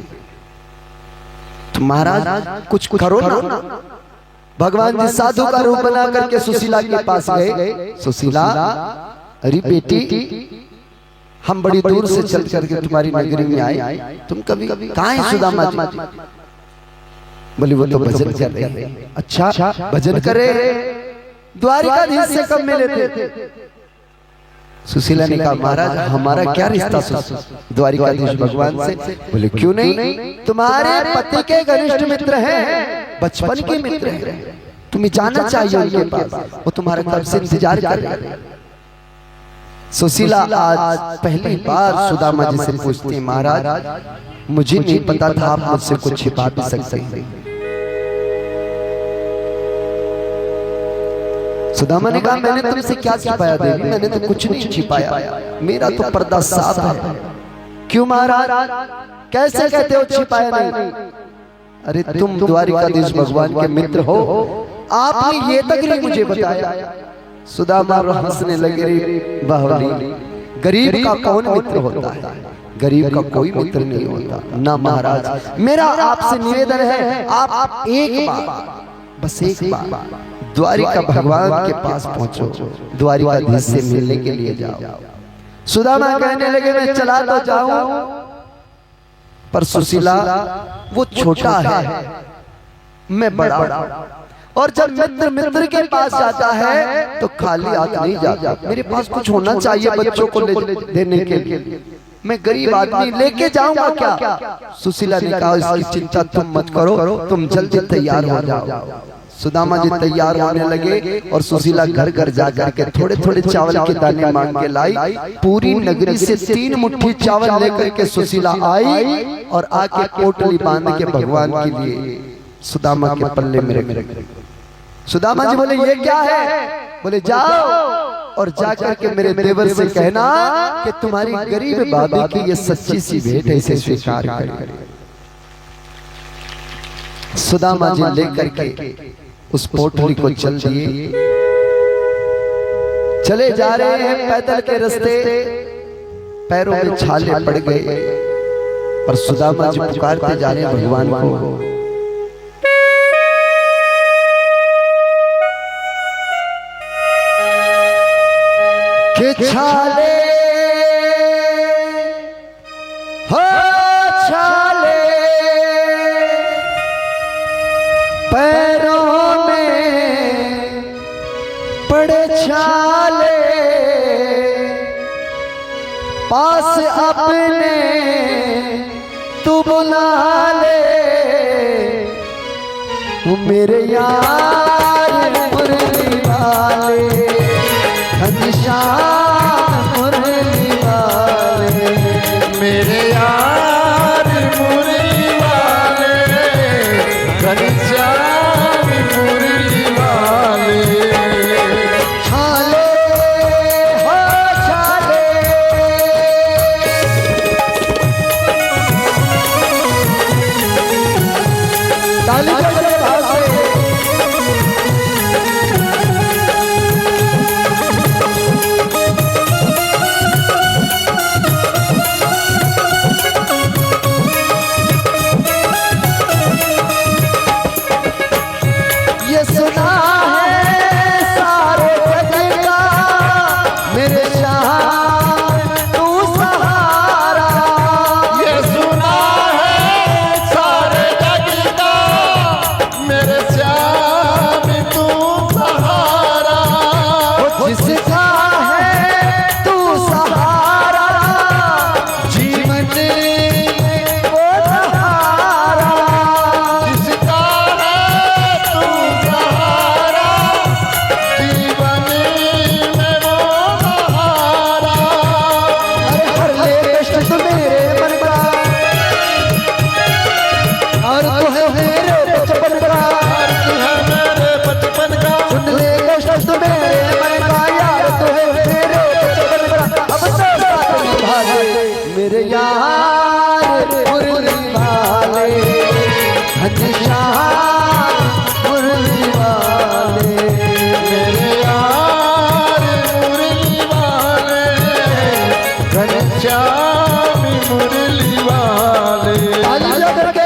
तो महाराज कुछ करो ना। भगवान जी साधु का रूप बना करके सुशीला के पास गए। सुशीला, अरे बेटी हम बड़ी दूर से चल करके तुम्हारी नगरी में आए, तुम कभी कहाँ है सुदामा जी? बोली वो तो भजन कर रहे हैं। अच्छा भजन करे, द्वारिकाधीश से कब मिले थे? सुशीला ने कहा, महाराज हमारा क्या रिश्ता द्वारिकाधीश भगवान से? बोले क्यों नहीं, तुम्हारे पति के घनिष्ठ मित्र हैं, बचपन के मित्र हैं, तुम्हें जाना चाहिए उनके पास, वो तुम्हारे कब से इंतजार कर रहे हैं। सुशीला आज पहली बार सुदामा जी से पूछती, महाराज मुझे नहीं पता था आप मुझसे कुछ छिपा भी सकते हैं। सुदामा ने कहा, मैंने तुमसे क्या छिपाया देवी, मैंने तो कुछ नहीं छिपाया, मेरा तो पर्दा साफ है। क्यों महाराज, कैसे कहते हो छिपाया नहीं? अरे तुम द्वारिकाधीश भगवान के मित्र हो, आपने ये तक नहीं मुझे बताया। सुदामा हंसने लगे, रे बाहुली, गरीब का कौन मित्र होता है? गरीब का कोई मित्र नहीं होता ना महाराज। मेरा आपसे निवेदन है, आप एक बार, बस एक बार द्वारिका भगवान के पास पहुंचो, द्वारिकाधीश से मिलने के लिए जाओ। सुदामा कहने लगे, मैं चला तो जाऊं, पर सुशीला वो छोटा है, मैं बड़ा, और जब मित्र के पास जाता है तो खाली हाथ नहीं जाता, मेरे पास कुछ होना चाहिए बच्चों को देने के लिए। मैं गरीब आदमी लेके जाऊंगा क्या? सुशीला ने कहा, इसकी चिंता तुम मत करो, तुम जल्दी तैयार हो जाओ। सुदामा जी तैयार होने लगे और सुशीला घर घर जाकर के थोड़े थोड़े चावल के दाने मांग के लाई। पूरी नगरी से 3 मुट्ठी चावल लेकर के सुशीला आई और आके पोटली बांध के भगवान के लिए सुदामा के पल्ले में रख। सुदामा जी बोले ये क्या है? बोले जाओ और जाकर के मेरे देवर से कहना कि तुम्हारी गरीब भाभी की ये सच्ची सी भेंट है, इसे स्वीकार करें। सुदामा जी लेकर के उस पोटली को चल दिए, चले जा रहे हैं पैदल के रास्ते, पैरों में छाले पड़ गए और सुदामा जी पुकारते जा रहे हैं भगवान को। कि छाले हो छाले पैरों में पड़े छाले, पास अपने तू बुला ले, मेरे यार मुरली वाले घनश्याम मुरली वाले, मेरे यार मुरली वाले घनश्याम मुरली वाले। छाले हो छाले ताली बजाओ भाव से। ये सुना है सारे जग का मेरे श्याम तू सहारा, ये सुना है सारे जग का मेरे श्याम तू सहारा। जिसका है तू सहारा जीवन में वो सहारा, जिसका है तू सहारा जीवन में वो सहारा। अरे हर ले कष्ट तो मेरे मन का और तू है मेरे बचपन का, यार तू है मेरे बचपन का, सुन ले कष्ट तो मेरे मन का, यार तू है मेरे बचपन का। अब तो साथ निभा ले मेरे यार मुरली वाले घनश्याम मुरली वाले, मेरे यार मुरली वाले घनश्याम मुरली वाले। ताली बजा करके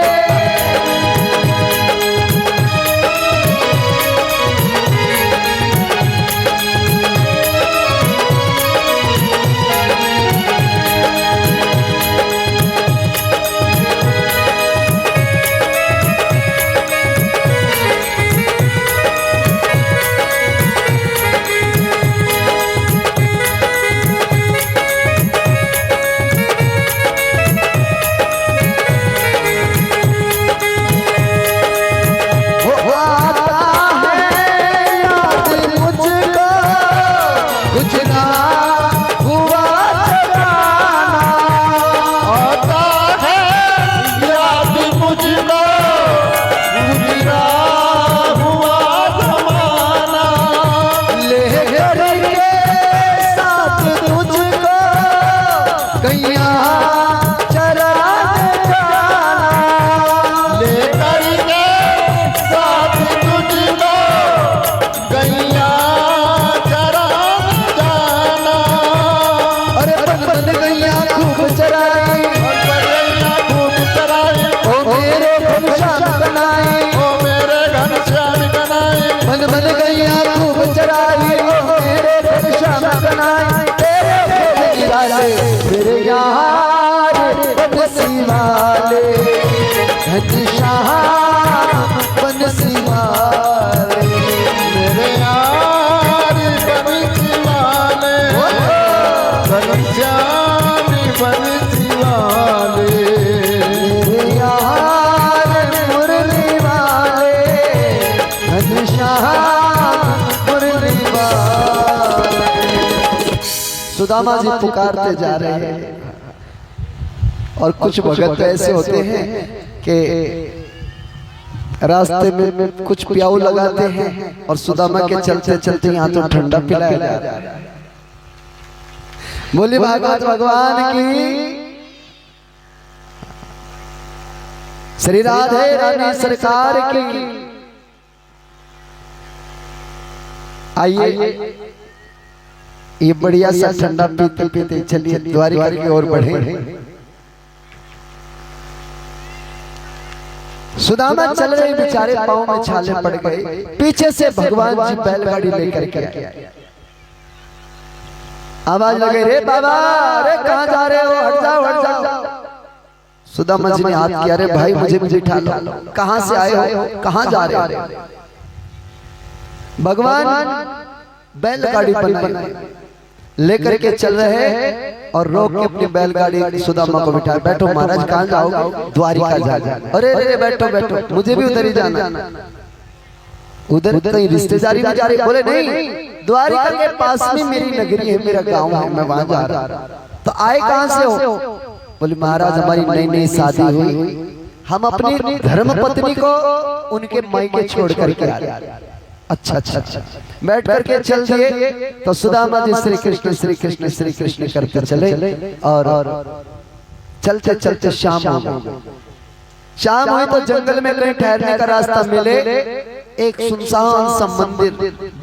सुदामा जी पुकारते जा रहे हैं। और कुछ भगत तो ऐसे होते हैं कि रास्ते में कुछ प्याऊ लगाते हैं और सुदामा के चलते चलते यहाँ तो ठंडा पिलाया जा रहा है। बोली भागवत भगवान की, श्री राधे रानी सरकार की। आइए ये बढ़िया सा ठंडा पीते पीते चलिए द्वारिका की ओर बढ़े। सुदामा चल रहे बेचारे, पांव में छाले पड़ गए। पीछे से भगवान जी बैलगाड़ी लेकर के आए। आवाज लगे, रे बाबा, अरे कहाँ जा रहे हो, हट जाओ हट जाओ। सुदामा जी ने हाथ किया, अरे भाई मुझे बिठा लो, कहाँ से आए हो, कहाँ जा रहे हो। भगवान बैलगाड़ी बनाए लेकर के चल रहे हैं और रोक के अपनी बैलगाड़ी सुदामा को बिठाया। बैठो महाराज, कहाँ जाओगे, द्वारिका जा। अरे अरे बैठो बैठो, मुझे भी उधर ही जाना। उधर कहीं रिश्तेदारी में जा रही? बोले नहीं, द्वारिका के पास में मेरी नगरी है, मेरा गांव है, मैं वहां जा रहा। तो आए कहाँ से हो? बोले महाराज हमारी नई नई शादी हुई, हम अपनी धर्म पत्नी को उनके मायके छोड़ करके आ रहे। अच्छा अच्छा अच्छा, बैठ करके चल दिए। तो सुदामा जी श्री कृष्ण श्री कृष्ण श्री कृष्ण करके चले और चलते चलते शाम हो गई। शाम हुई तो जंगल में कहीं ठहरने का रास्ता मिले, एक सुनसान सा मंदिर,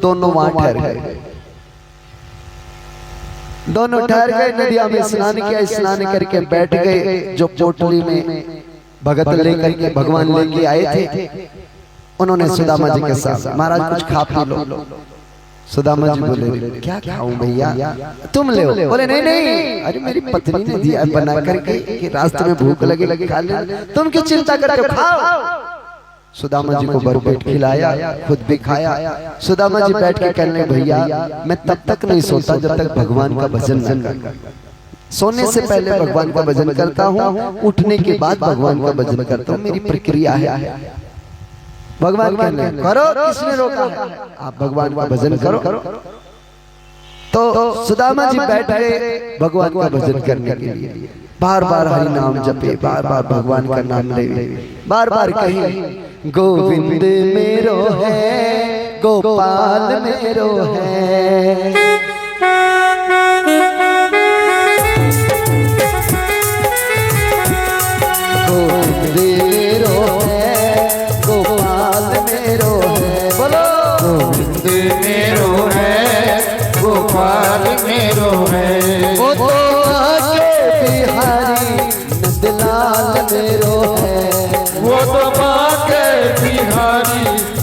दोनों वहां ठहर गए। दोनों ठहर गए, नदिया में स्नान किया, स्नान करके बैठ गए। जो पोटली में भगत लेकर के भगवान लेके आए थे, उन्होंने सुदामा जी के साथ, महाराज कुछ खा पी लो। सुदामा जी बोले, क्या खाऊं भैया, तुम ले। बोले नहीं नहीं, अरे मेरी पत्नी ने दिया बना करके कि रास्ते में भूख लगे खा ले, तुम क्यों चिंता करते हो, खाओ। सुदामा जी को भरपेट खिलाया, खुद भी खाया। सुदामा जी बैठ के कहने, भैया मैं तब तक नहीं सोता जब तक भगवान का भजन न करता। सोने से पहले भगवान का भजन करता हूँ, उठने के बाद भगवान का भजन करता हूँ, मेरी प्रक्रिया है। भगवान कहने, करो, किसने रोका है, आप भगवान का भजन करो। तो सुदामा जी बैठ गए भगवान का भजन करने के लिए। बार बार हरि नाम जपे, बार बार भगवान का नाम ले, बार बार कहे गोविंद मेरो है, गोपाल मेरो है। गोविंद मेरो है, गोपाल मेरो है। बोलो गोविंद मेरो है, गोपाल मेरो है। वो तो आके बिहारी नंदलाल मेरो है। वो तो बाके बिहारी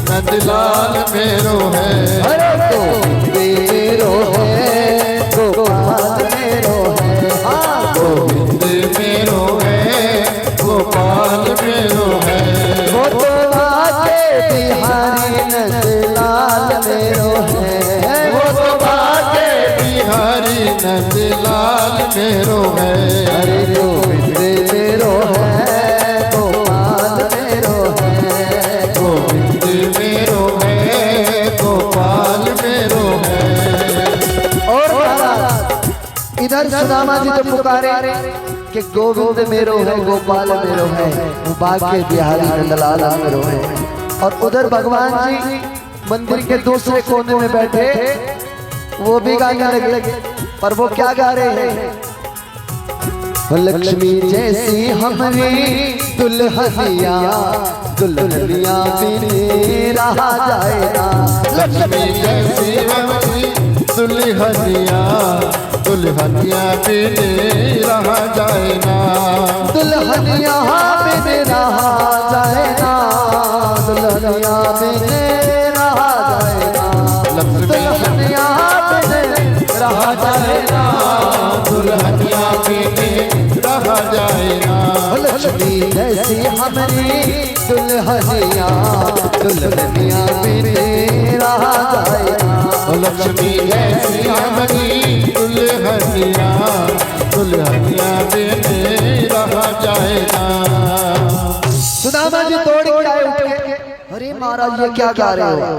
नंदलाल मेरो है। अरे गोविंद मेरो है, गोपाल मेरो है। हाँ गोविंद मेरो है, गोपाल मेरो है। वो तो आके बिहारी नंदलाल मेरो है। वो तो बाके बिहारी नंदलाल मेरो है। अरे गोविंद मेरो है, गोपाल मेरो है। गोविंद मेरो है, गोपाल मेरो है। और महाराज इधर सुदामा जी तो पुकारे कि गोविंद मेरो है, गोपाल मेरो है, वो बाके बिहारी नंदलाल मेरो है। और उधर भगवान जी मंदिर के दूसरे कोने में बैठे, वो भी गाने लगे। पर वो क्या गा रहे हैं, लक्ष्मी जैसी हमारी दुल्हनिया, दुल्हनिया बिन रहा जाए ना। लक्ष्मी जैसी हमारी दुल्हनिया, दुल्हनिया बिन रहा जाए ना। दुल्हनिया बिन रहा जाए ना, दुल्हनिया बिन रहा जाए ना। दुल्हनिया बिन रहा जाए ना, दुल्हनिया बिन रहा जाए ना। लक्ष्मी जैसी हमारी दुल्हनिया, दुल्हनिया बिन रहा जाए ना। लक्ष्मी जैसी हमारी दुल्हनिया, दुल्हनिया बिन रहा जाए ना। सुदामा जी दौड़ के आए उठ के, अरे महाराज ये क्या गा रहे हो,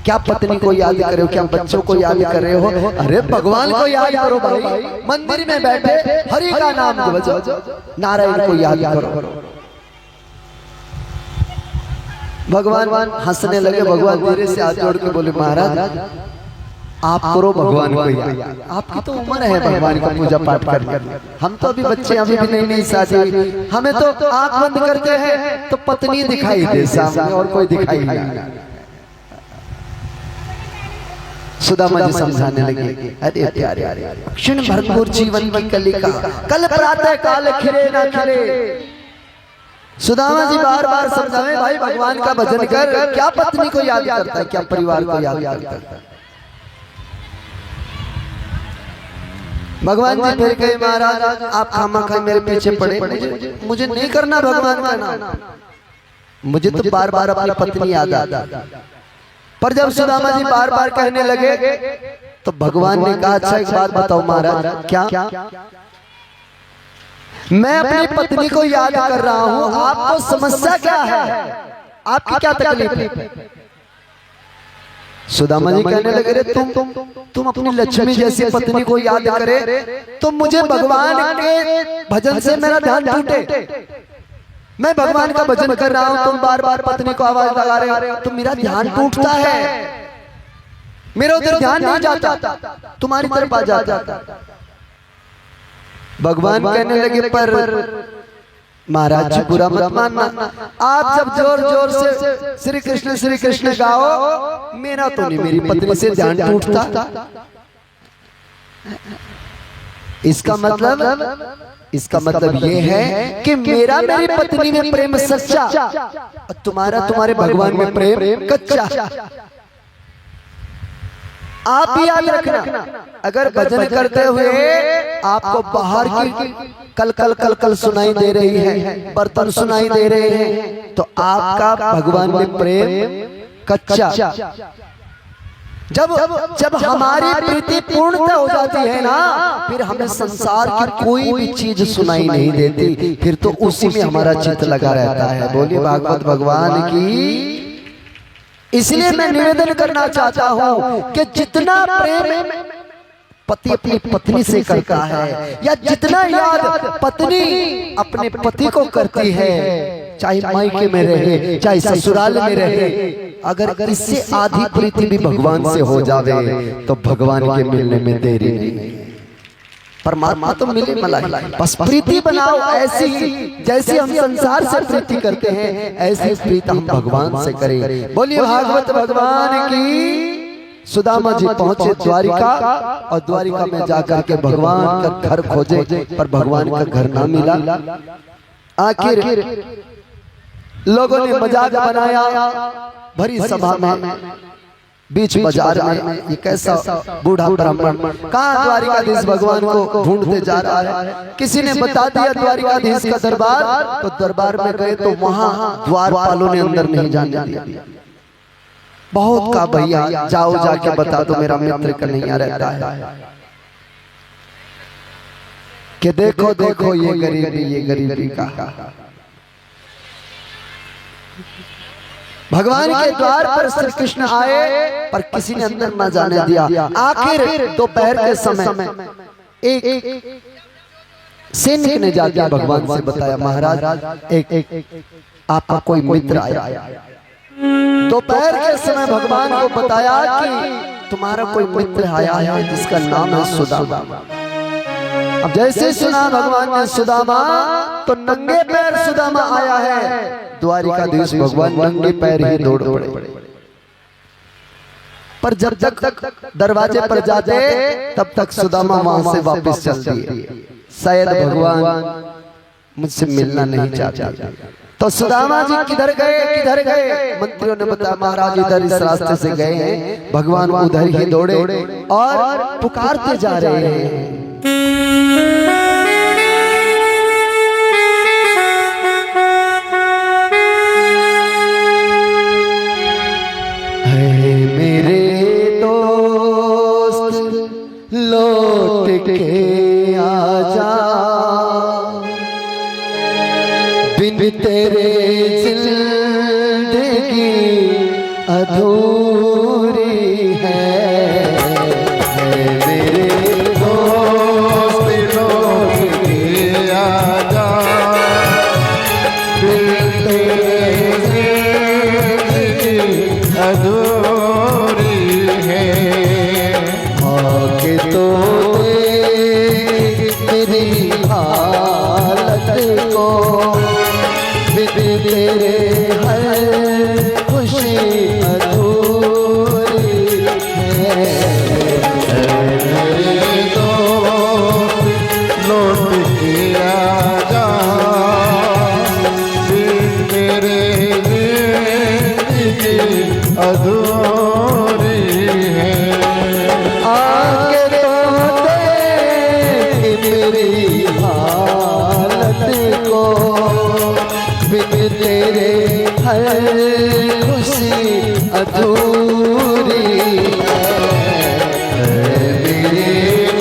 क्या पत्नी को याद कर रहे हो, क्या बच्चों को याद कर रहे हो? अरे भगवान को याद करो भाई, मंदिर में बैठे हरि का नाम बजाओ, नारायण को याद करो। भगवान हंसने लगे। भगवान धीरे से हाथ जोड़ के बोले, महाराज आप करो भगवान को याद, आपकी तो उम्र है भगवान का पूजा पाठ करने, हम तो अभी बच्चे, अभी भी नहीं शादी, हमें तो आंख बंद करते हैं तो पत्नी दिखाई दे सामने और कोई दिखाई नहीं। सुदामा जी समझाने लगे, अरे प्यारे क्षण भरपूर जीवन की कलिका, कल प्रातः काल खिरे ना खिरे। सुदामा जी बार बार समझावे, भाई भगवान का भजन कर, क्या पत्नी को याद करता है, क्या परिवार को याद करता है। भगवान जी फिर कहे, महाराज आप खामखा मेरे पीछे पड़े, मुझे नहीं करना भगवान का नाम, मुझे तो बार बार अपनी पत्नी याद आता। पर जब सुदामा जी बार बार कहने लगे तो भगवान ने कहा, अच्छा एक बात बताओ महाराज, क्या मैं अपनी पत्नी को याद कर रहा हूं, आपको समस्या क्या है, आपकी क्या तकलीफ है? सुदामा जी कहने लगे, रे तुम अपनी लक्ष्मी जैसी पत्नी को याद करे तो मुझे भगवान के भजन से मेरा ध्यान टूटे। मैं भगवान का भजन कर रहा हूं, तुम बार बार पत्नी को आवाज लगा रहे हो तो मेरा ध्यान टूटता है, मेरा उधर ध्यान नहीं जाता, तुम्हारी तरफ आ जाता। भगवान कहने लगे, पर महाराज जी बुरा मत मानना, आप जब जोर जोर से श्री कृष्ण गाओ, मेरा तो नहीं, मेरी पत्नी से ध्यान टूटता। इसका मतलब ये है कि मेरा मेरी पत्नी में प्रेम सच्चा और तुम्हारे भगवान में प्रेम कच्चा। आप भी याद रखना, अगर भजन करते हुए आपको बाहर की कल कल कल कल सुनाई दे रही है, बर्तन सुनाई दे रहे हैं, तो आपका भगवान में प्रेम कच्चा। जब हमारी प्रीति पूर्णता हो जाती है ना, फिर हमें संसार की कोई भी चीज सुनाई नहीं देती, फिर तो उसी में हमारा चित्त लगा रहता है। बोलिए भागवत भगवान की। इसलिए मैं निवेदन करना चाहता हूं कि जितना प्रेम पति अपनी पत्नी से करता है, या जितना याद पत्नी अपने पति को करती है, चाहे मायके में रहे चाहे ससुराल में रहे, अगर इससे आधी प्रीति भी भगवान से हो जावे तो भगवान के मिलने में देरी नहीं। परमात्मा तो मिले मलाई, बस प्रीति बनाओ ऐसी जैसी हम संसार से प्रीति करते हैं, ऐसी प्रीति हम भगवान से करें। बोलिए भागवत भगवान की। सुदामा जी पहुंचे द्वारिका और द्वारिका में जाकर के भगवान का घर खोजे, पर भगवान का घर ना मिला। आखिर लोगों ने मजाक बनाया भरी सभा में, बीच बाजार में, ये कैसा बूढ़ा ब्राह्मण कहाँ द्वारिकाधीश भगवान को ढूंढते जा रहा है। किसी ने बता दिया द्वारिकाधीश का दरबार, तो दरबार में गए तो वहां द्वारपालों ने अंदर नहीं जाने दिया। बहुत का भैया जाओ जाके बता दो मेरा मित्र कन्हैया रहता है, कि देखो देखो ये गरीबी का। भगवान के द्वार पर श्री कृष्ण आए, पर किसी ने अंदर न जाने दिया। आखिर दोपहर के समय एक सैनिक ने जाकर भगवान से बताया, महाराज एक आपका कोई मित्र आया। दोपहर के समय भगवान को बताया कि तुम्हारा कोई मित्र आया है जिसका नाम है सुदामा। अब जैसे सुना भगवान ने सुदामा, तो नंगे पैर सुदामा आया है। द्वारिकाधीश भगवान नंगे पैर ही दौड़ पड़े। पर जब तक दरवाजे पर जाते तब तक सुदामा वहां से वापस चल दिए। शायद भगवान मुझसे मिलना नहीं चाहते। तो सुदामा जी किधर गए? मंत्रियों ने बताया, महाराज इधर इस रास्ते से गए हैं। भगवान उधर ही दौड़े और पुकारते जा रहे हैं। मेरे दोस्त लौट के आजा, बिन तेरे जिंदगी अधूरी मेरी हालत को, बिन तेरे हर खुशी अधूरी है। मेरे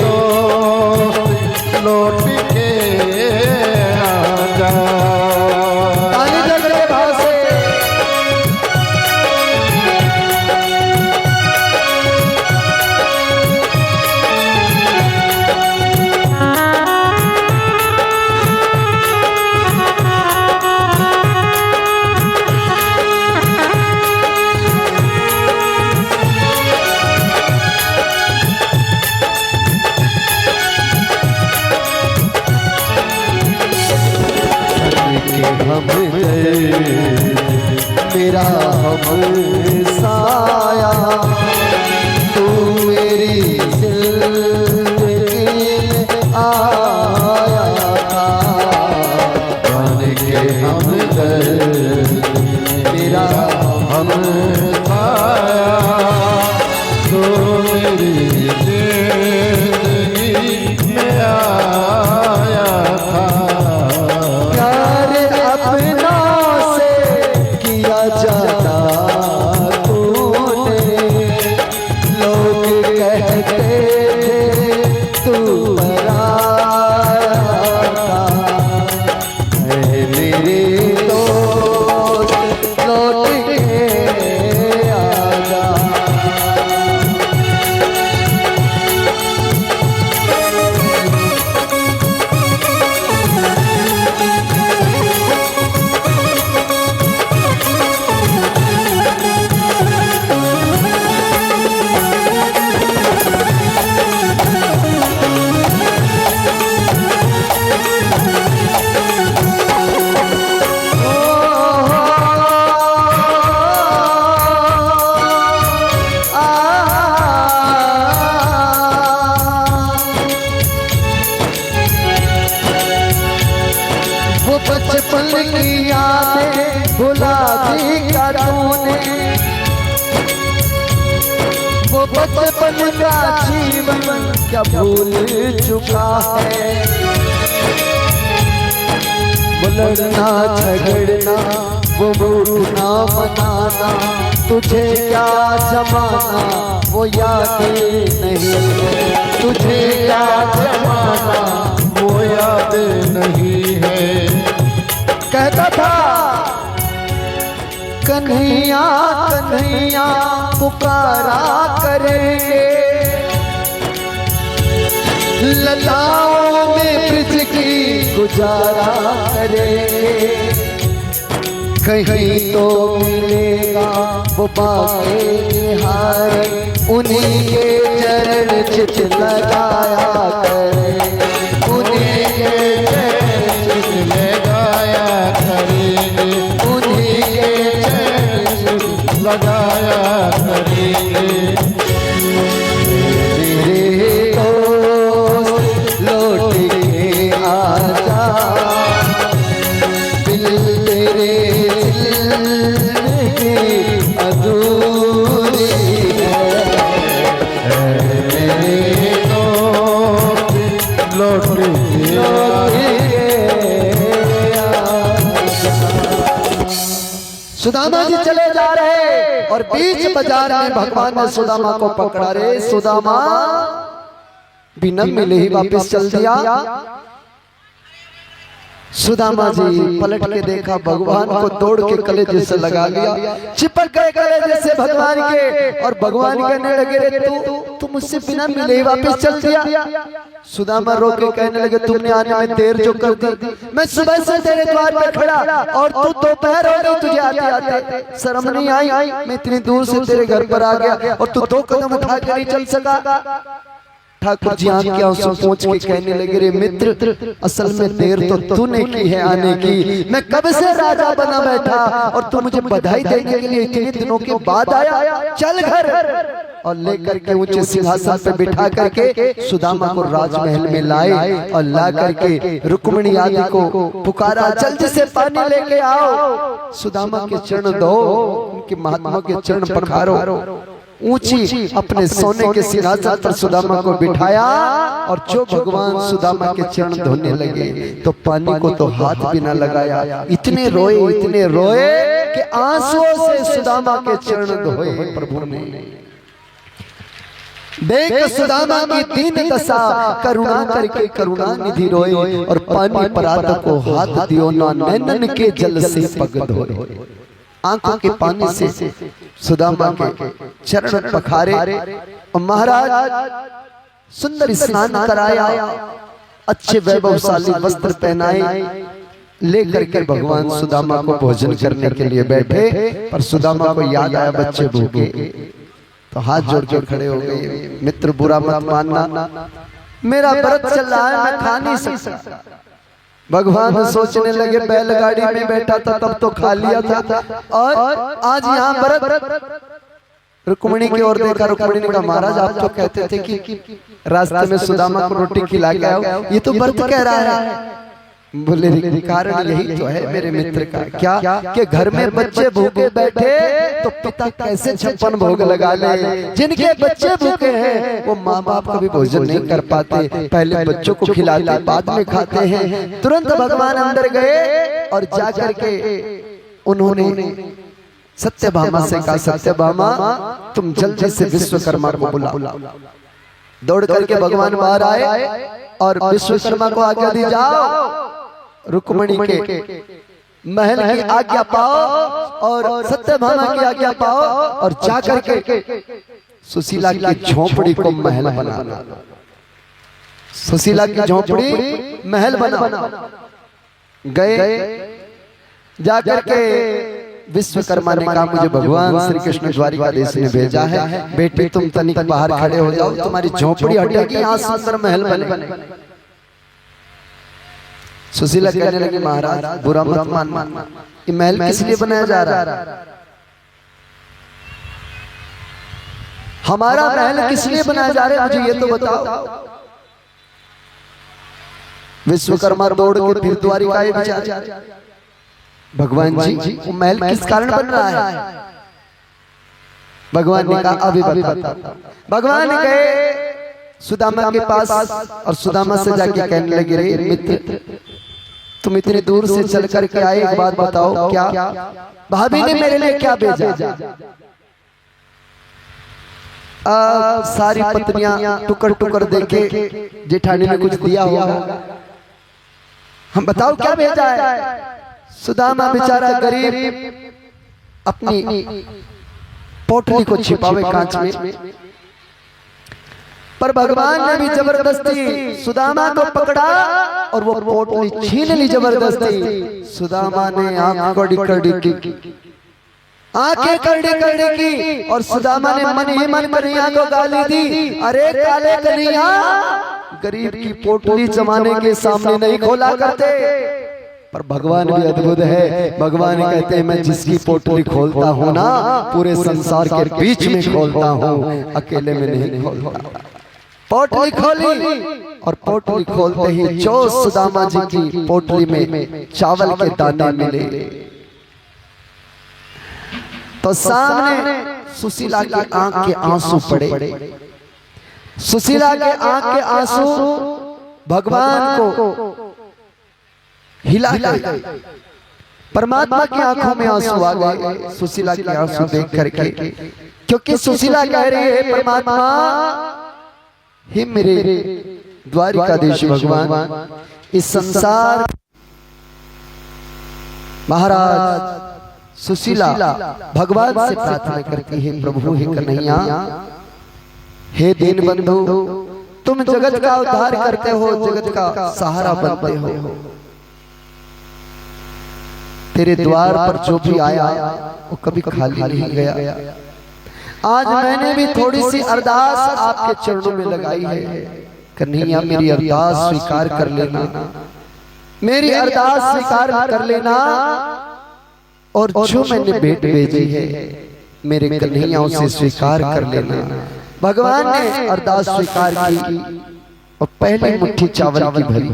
दोस्त लौट के आजा। ताली जगरे भाव से हम मेरा हम साया, तू मेरी जिंदगी में आया था। बन के हम मेरा हम साया, तो मेरी जिंदगी में आया था। प्यार अपना से किया जाता तूने, लोग कहते थे तू पराया था। ऐ मेरे दोस्त लौट के आजा। वो बचपन की यादें भुला दी क्या तूने, वो बचपन का जीवन क्या भूल चुका है। वो लड़ना झगड़ना वो रूठना मनाना, तुझे क्या जमाना वो यादें नहीं है। तुझे क्या जमाना वो याद नहीं है। कहता था कन्हैया कन्हैया पुकारा करेंगे, लताओं में ब्रिज की गुजारा करेंगे। कहीं तो मिलेगा वो बाके निहारे, उन्हीं के चरण चित लगाया करें, उन्हीं के चरण चित लगाया करेंगे, उन्हीं के चरण चित लगाया करेंगे। मेरे दोस्त लौट के आजा, दिल तेरे जिंदगी अधूरी है। मेरे दोस्त लौट के सुदामा जी चले जा रहे और बीच बाजार में भगवान ने सुदामा को पकड़ा। रे सुदामा बिना मिले ही वापस चल दिया। सुदामा जी पलट के देखा, भगवान को तोड़ के कलेजे से लगा लिया, चिपक गए कलेजे से भगवान के। और भगवान कहने लगे, रे तू मुझसे बिना मिले ही वापस चल दिया। सुदामा रो के कहने लगे, तुमने आने में देर जो कर दी, मैं सुबह से तेरे द्वार पे खड़ा और तू दोपहर हो गई तुझे आते आते, शर्म नहीं आई? मैं इतनी दूर से तेरे घर पर आ गया और तू 2 कदम उठा के नहीं चल सका। ठाकुर जी आंख के आंसू पोंछ के कहने लगे, रे मित्र असल में देर तो तूने की है आने की। मैं कब से राजा बना बैठा और तू मुझे बधाई देने के लिए इतने दिनों के बाद आया। चल घर। और लेकर के ऊंचे सिंहासन पे बिठा करके सुदामा को राजमहल में लाए और ला करके रुक्मिणी आदि को पुकारा, जल्दी से पानी लेके आओ, सुदामा के चरण दो, उनके महात्मा के चरण पखारो। ऊंची अपने सोने के सिंहासन पर सुदामा को बिठाया और जो भगवान सुदामा के चरण धोने लगे तो पानी को तो हाथ भी ना लगाया। इतने रोए कि आंसुओं से सुदामा के चरण धोए प्रभु ने। देख सुदामा की दीन दशा, करुणा करके करुणा निधि रोए और पानी परात को हाथ दियो ना, नैनन के जल से पग धोए। आंखों के पानी से सुदामा के चरण पखारे और महाराज सुंदर स्नान कराया, अच्छे वैभवशाली वस्त्र पहनाए, लेकर के भगवान सुदामा को भोजन करने के लिए बैठे। पर सुदामा को याद आया बच्चे भूखे, तो हाथ जोड़ के खड़े हो गए, मित्र बुरा मत मानना, मेरा व्रत चल रहा है, मैं खा नहीं सकता। भगवान सोचने लगे बैलगाड़ी में बैठा था तब तो खा लिया था, और आज यहाँ व्रत। रुक्मिणी की ओर देखा, रुक्मिणी ने कहा महाराज आप तो कहते थे कि रास्ते में सुदामा को रोटी खिला के आओ, ये तो व्रत कह रहा है। बोले कारण यही तो है मेरे मित्र का, क्या कि घर में बच्चे भूखे बैठे तो पिता कैसे 56 भोग लगा ले। जिनके बच्चे भूखे हैं वो माँ बाप कभी भोजन नहीं कर पाते, पहले बच्चों को खिलाते बाद में खाते हैं। तुरंत भगवान अंदर गए और जाकर के उन्होंने सत्यभामा से कहा, सत्यभामा तुम जल्दी से विश्वकर्मा को बुलाओ। दौड़ करके भगवान बाहर आए और विश्वकर्मा को आज्ञा दी, जाओ रुक्मिणी के महल की आज्ञा पाओ और सत्यभामा की आज्ञा पाओ और जाकर के सुशीला की झोपड़ी को महल बना। सुशीला की झोपड़ी महल बना। गए जाकर के विश्वकर्मा ने कहा मुझे भगवान श्री कृष्ण द्वारिकाधीश ने भेजा है, बेटी तुम तनिक बाहर खड़े हो जाओ, तुम्हारी झोपड़ी हटेगी, यहाँ सुंदर महल बने। सुशीला कहने लगी महाराज बुरा मत मानना, ये महल किस लिए बनाया जा रहा है? हमारा महल किस लिए बनाया जा रहा है मुझे ये तो बताओ। विश्वकर्मा दौड़ के फिर द्वारिका विचार, भगवान जी वो महल किस कारण बन रहा है? भगवान ने कहा अभी बता। भगवान गए सुदामा के पास और सुदामा से जाके कहने लगे, रे मित्र तुम इतने दूर से चल करके आए, एक बात बताओ क्या भाभी ने मेरे लिए क्या भेजा? सारी पत्नियां टुकड़ टुकड़ देके जेठानी ने कुछ दिया होगा, हम बताओ क्या भेजा है? सुदामा बेचारा गरीब अपनी पोटली को छिपावे कांच में, पर भगवान ने भी जबरदस्ती सुदामा को पकड़ा और वो पोटली छीन ली जबरदस्ती। सुदामा ने आंखें कड़ी की और सुदामा ने मन ही मन कन्हैया को गाली दी, अरे काले कन्हैया गरीब की पोटली जमाने के सामने नहीं खोला करते। पर भगवान भी अद्भुत है, भगवान कहते हैं मैं जिसकी पोटली खोलता हूँ ना पूरे संसार के बीच में खोलता हूँ, अकेले में नहीं खोलता। पोटली खोली और पोटली खोलते ही जो सुदामा जी की पोटली में चावल के दाने मिले तो सामने सुशीला की आंख के आंसू पड़े। सुशीला के आंख के आंसू भगवान को हिला गए, परमात्मा की आंखों में आंसू आ गए सुशीला के आंसू देख करके, क्योंकि सुशीला कह रही है परमात्मा हे मेरे द्वारिकाधीश भगवान, इस संसार महाराज सुशीला भगवान से प्रार्थना करती है, प्रभु हे कन्हैया हे दीन बंधु तुम जगत का उद्धार करते हो, जगत का सहारा बनते हो, तेरे द्वार पर जो भी आया वो कभी खाली नहीं गया। आज मैंने भी थोड़ी सी अरदास आपके चरणों में लगाई है, कन्हैया मेरी अरदास स्वीकार कर लेना, मेरी अरदास स्वीकार कर लेना, और जो मैंने भेंट भेजी है मेरे कन्हैया उसे स्वीकार कर लेना। भगवान ने अरदास स्वीकार की और पहली मुट्ठी चावल की भरी,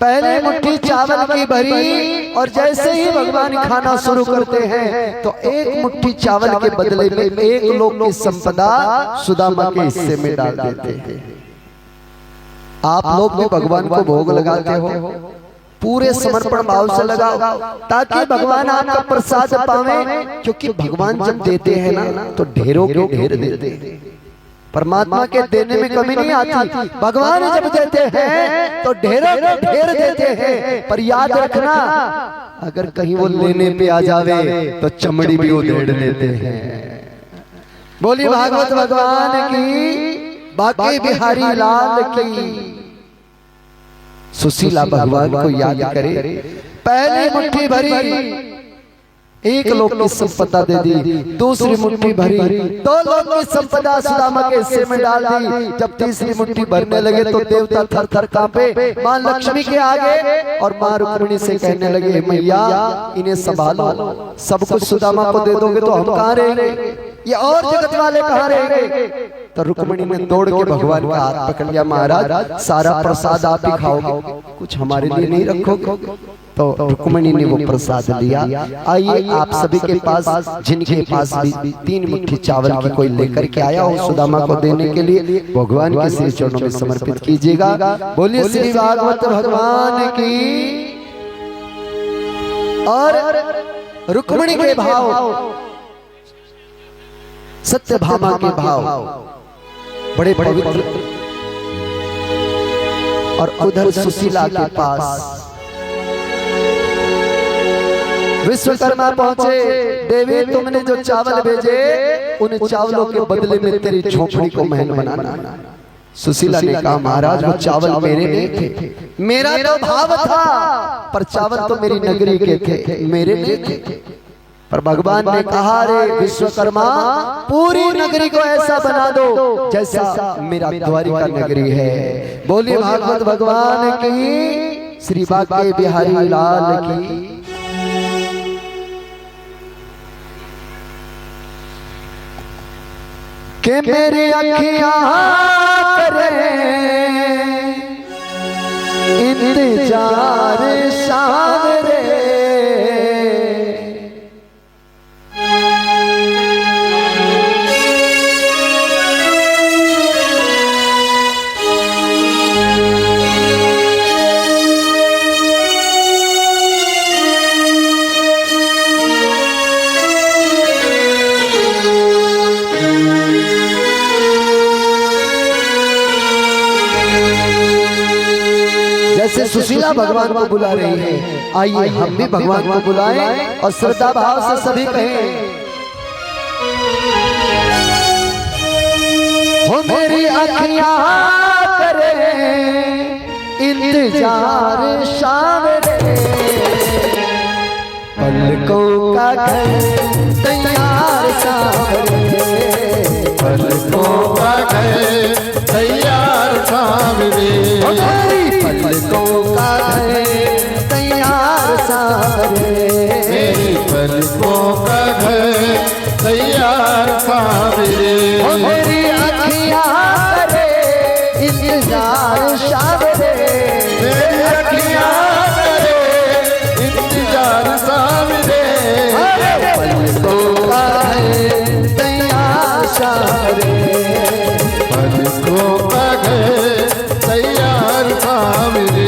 पहले मुट्ठी चावल की भरी और जैसे ही भगवान खाना शुरू करते हैं तो एक मुट्ठी चावल के बदले में एक लोक की संपदा सुदामा के हिस्से में डाल देते हैं। आप लोग भी भगवान को भोग लगाते हो, पूरे समर्पण भाव से लगाओ ताकि भगवान आपका प्रसाद पावे, क्योंकि भगवान जब देते हैं ना तो ढेरों के ढेर देते हैं। परमात्मा के देने में कमी नहीं आती, भगवान जब देते हैं तो ढेरों के ढेर देते हैं। पर याद रखना, अगर कहीं वो लेने पे आ जावे तो चमड़ी भी उधेड़ लेते हैं। बोलिए भागवत भगवान की, बाकी बिहारी लाल की। सुशीला भगवान को याद करे, पहली मुट्ठी भरी एक लोक की संपदा दे दी, दूसरी मुट्ठी भरी दो लोक की संपदा सुदामा के हिस्से में डाल दी। जब तीसरी मुट्ठी भरने लगे तो देवता थर थर कांपे मां लक्ष्मी के आगे और मां रुक्मिणी से कहने लगे, मैया इन्हें संभालो, सब कुछ सुदामा को दे दोगे तो हम कहाँ रहेंगे, ये और जगत वाले कहाँ रहेंगे। तो रुक्मिणी ने दौड़ के भगवान का हाथ पकड़ लिया, महाराज सारा प्रसाद आप ही खाओगे, कुछ हमारे लिए नहीं रखोगे। तो रुक्मिणी ने वो प्रसाद दिया। आइए आप सभी के पास, जिनके पास भी 3 मुट्ठी चावल की कोई लेकर के आया हो सुदामा को देने के लिए, भगवान के श्री चरणों में समर्पित कीजिएगा। बोलिए श्री भागवत भगवान की। और रुक्मिणी के भाव, सत्यभामा के भाव बड़े पवित्र, और उधर सुशीला के पास विश्वकर्मा पहुंचे। देवी तुमने जो चावल भेजे उन चावलों के बदले में तेरी झोपड़ी को महल बनाना। सुशीला ने कहा, महाराज वो चावल मेरे नहीं थे, मेरा तो भाव था, पर चावल तो मेरी नगरी के थे, मेरे नहीं थे। पर भगवान ने कहा, रे विश्वकर्मा पूरी नगरी को ऐसा बना दो जैसा मेरा द्वारिका नगरी है। बोलिए भागवत भगवान की, श्री बांके बिहारी लाल की। के मेरी अखियां करें इंतजार सावरे, जैसे सुशीला भगवान को बुला रही है, आइए हम भी भगवान को बुलाएं और श्रद्धा भाव से सभी कहें, हो मेरी अखियां करें इंतजार सावरे, पलकों का घर तैयार सावरे, पलकों का घर तैयार सावरे, पलकों का घर तैयार सावरे, मेरी पलकों का घर तैयार सावरे, मेरी अखियां करे इंतजार सावरे, मेरी अखियां करे इंतजार सावरे, पलकों का घर तैयार सावरे, पलकों का घर तैयार सावरे।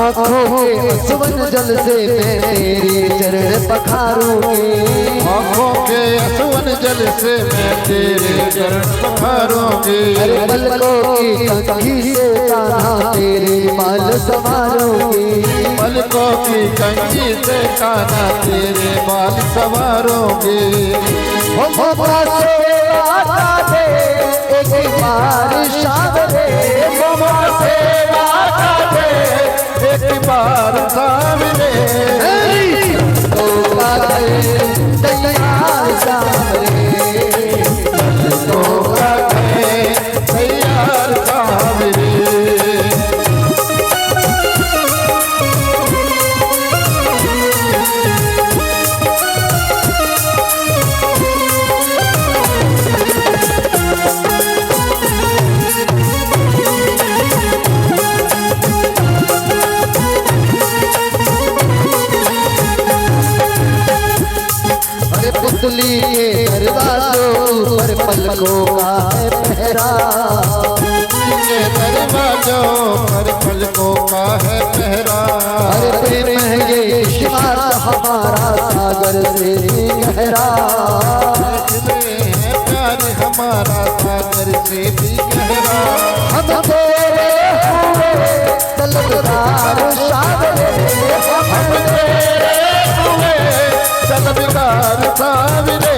आँखों के सुवन जल से मैं तेरे चरण पखारूंगी, आँखों के सुवन जल से मैं तेरे चरण पखारूंगी, पलकों की कंघी से कान्हा तेरे बाल संवारूंगी, पलकों की कंघी से कान्हा तेरे बाल संवारूंगी, ममता से आता दे एक बार सावरे, ममता से आता दे एक बार सावरे, तो तैयार सावरे, मुरली के दरवाजों पर पलकों का है पहरा, के दरवाजों पर पलकों का है पहरा। अरे प्रेम है ये इश्क़ हमारा सागर से भी गहरा, प्यार हमारा सागर से भी गहरा। हम तेरे हुए तलबगार सावरे, हम तेरे हुए तलबगार सावरे,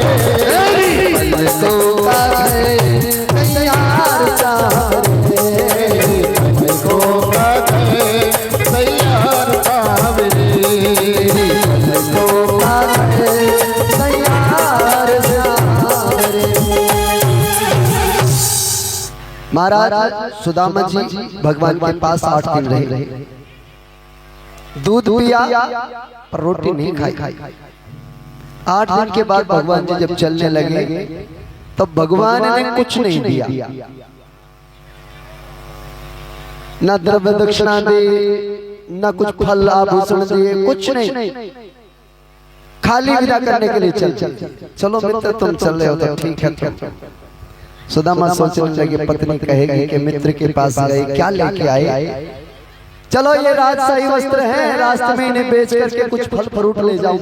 पलकों का है तैयार सावरे, पलकों का है तैयार सावरे, पलकों का है तैयार सावरे। महाराज सुदामा जी भगवान के पास 8 दिन रहे, दूध पिया पर रोटी नहीं खाई। 8 दिन के बाद भगवान जी जब चलने लगे तब भगवान ने कुछ नहीं दिया, न द्रव्य दक्षिणा दे, न कुछ फल आभूषण दिए, कुछ नहीं, खाली विदा करने के लिए चलो मित्र तुम चल रहे हो तो ठीक है। सुदामा सोचने लगे पत्नी कहेगी कि मित्र के पास गए क्या लेके आए, चलो ये राजशाही वस्त्र हैं, रास्ते में इन्हें बेच करके कुछ फल फ्रूट ले जाओ,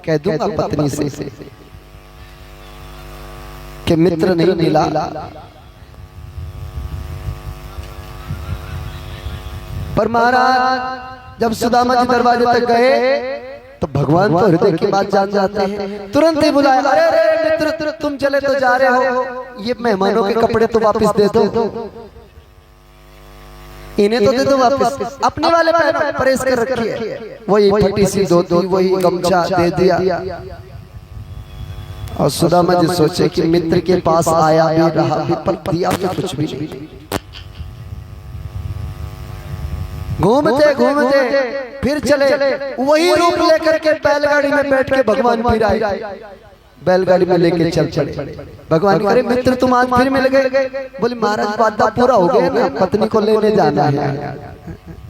कह दूंगा पत्नी से कि मित्र नहीं मिला। पर महाराज जब सुदामा जी दरवाजे तक गए तो भगवान तो हृदय की बात जान जाते हैं, तुरंत ही बुलाया, अरे अरे मित्र तुम चले तो जा रहे हो, ये मेहमानों के कपड़े तो वापस दे दो, इन्हें तो दे दो वापस, अपने वाले प्रेस कर रखिए। वही फटी सी धोती वही गमछा दे दिया। और सुदामा जी सोचे कि मित्र के पास आया भी रहा भी पर दिया तो कुछ भी नहीं। घूमते घूमते फिर चले, वही रूप लेकर के बैलगाड़ी में बैठ के भगवान फिर आए, बैलगाड़ी में लेके चले। भगवान करे मित्र तुम आज फिर मिल गए, बोले महाराज वादा पूरा हो गया ना, पत्नी को लेने जाना है,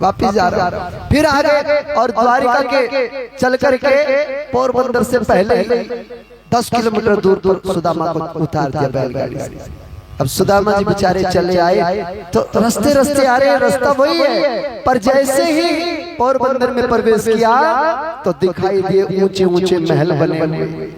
वापिस जा रहा। फिर आ गए और द्वारिका के चल करके पोरबंदर से पहले 10 किलोमीटर दूर पर सुदामा को उतार दिया बैलगाड़ी से। अब सुदामा जी बेचारे चले आए तो रास्ते रास्ते आ रहे हैं, रास्ता वही है, पर जैसे ही पोरबंदर में प्रवेश किया तो दिखाई दिए ऊंचे ऊंचे महल बने हुए,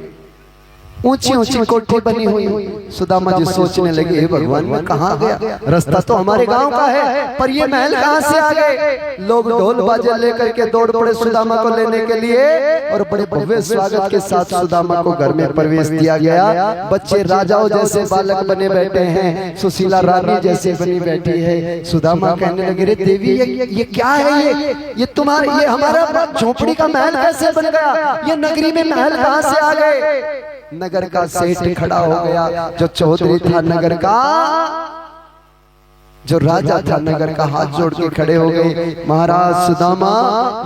ऊंची ऊंची कोठी बनी हुई। सुदामा जी सोचने लगे हे भगवान मैं कहाँ गया, रास्ता तो हमारे गांव का है पर ये महल कहाँ से आ गए। लोग ढोल बाजे लेकर के दौड़ पड़े सुदामा को लेने के लिए और बड़े भव्य स्वागत के साथ सुदामा को घर में प्रवेश दिया गया। बच्चे राजाओं जैसे बालक बने बैठे हैं, सुशीला रानी जैसे बनी बैठी है। सुदामा कहने लगे रे देवी ये क्या है, ये तुम्हारा ये हमारा झोपड़ी का महल कैसे बन गया, ये नगरी में महल कहाँ से आ गए। नगर का सेठ खड़ा हो गया, जो चौधरी था नगर का, जो राजा था नगर का, हाथ जोड़ के खड़े हो गए। महाराज सुदामा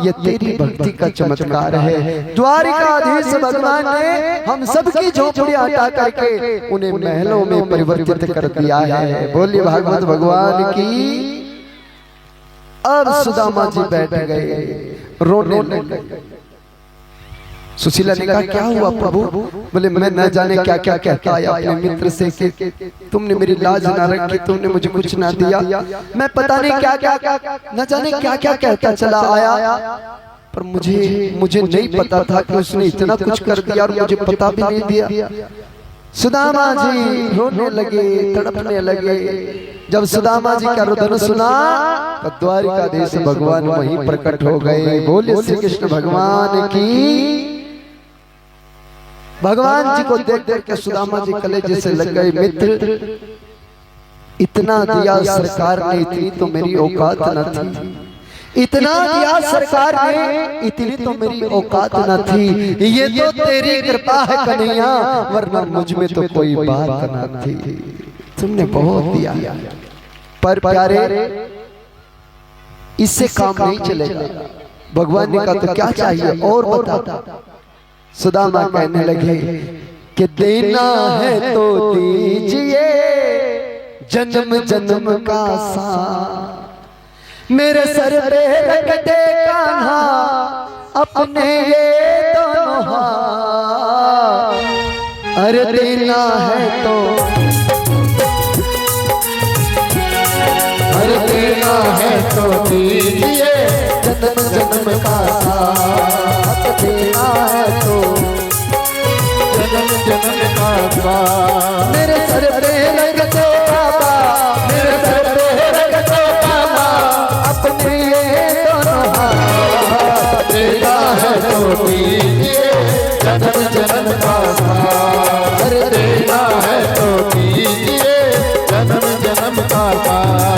ये तेरी भक्ति का चमत्कार है, द्वारिकाधीश भगवान ने हम सबकी झोपड़ियां हटा करके उन्हें महलों में परिवर्तित कर दिया है। बोलिए भागवत भगवान की। अब सुदामा जी बैठ गए, रोने लगे। सुशीला ने कहा क्या हुआ प्रभु, बोले मैं न जाने क्या क्या कहता आया अपने मित्र से कि तुमने मेरी लाज ना रखी, तुमने मुझे कुछ ना दिया, मैं पता नहीं क्या क्या न जाने क्या क्या कहता चला आया, पर मुझे नहीं पता था कि उसने इतना कुछ कर दिया और मुझे पता भी नहीं दिया। सुदामा जी रोने लगे, तड़पने लगे। जब सुदामा जी का रुदन सुना तो द्वारिकाधीश भगवान वहीं प्रकट हो गए। बोले श्री कृष्ण भगवान की। भगवान जी को देख देख के सुदामा जी कलेजे से लग गए, मित्र इतना दिया सरकार ने, इतनी तो मेरी औकात न थी, इतना दिया सरकार ने, इतनी तो मेरी औकात न थी, ये तो तेरी कृपा है कन्हैया, वरना मुझ में तो कोई बात न थी, तुमने बहुत दिया। पर प्यारे इससे काम नहीं चलेगा। भगवान ने कहा तो क्या चाहिए और बता। सुदामा कहने लगे कि देना है तो दीजिए जन्म जन्म का साथ, मेरे सर पे रख दे कान्हा अपने ये दोनों हाथ, अरे देना है तो, अरे देना है तो दीजिए जन्म जन्म का साथ देना है तो, जन्म जन्म का साथ। मेरे सर पे रख दो बाबा, मेरे सर पे रख दो बाबा, अपने ये दोनों हाथ देना है तो दीजिए जन्म जन्म का साथ। अरे देना है तो दीजिए जन्म जन्म का साथ।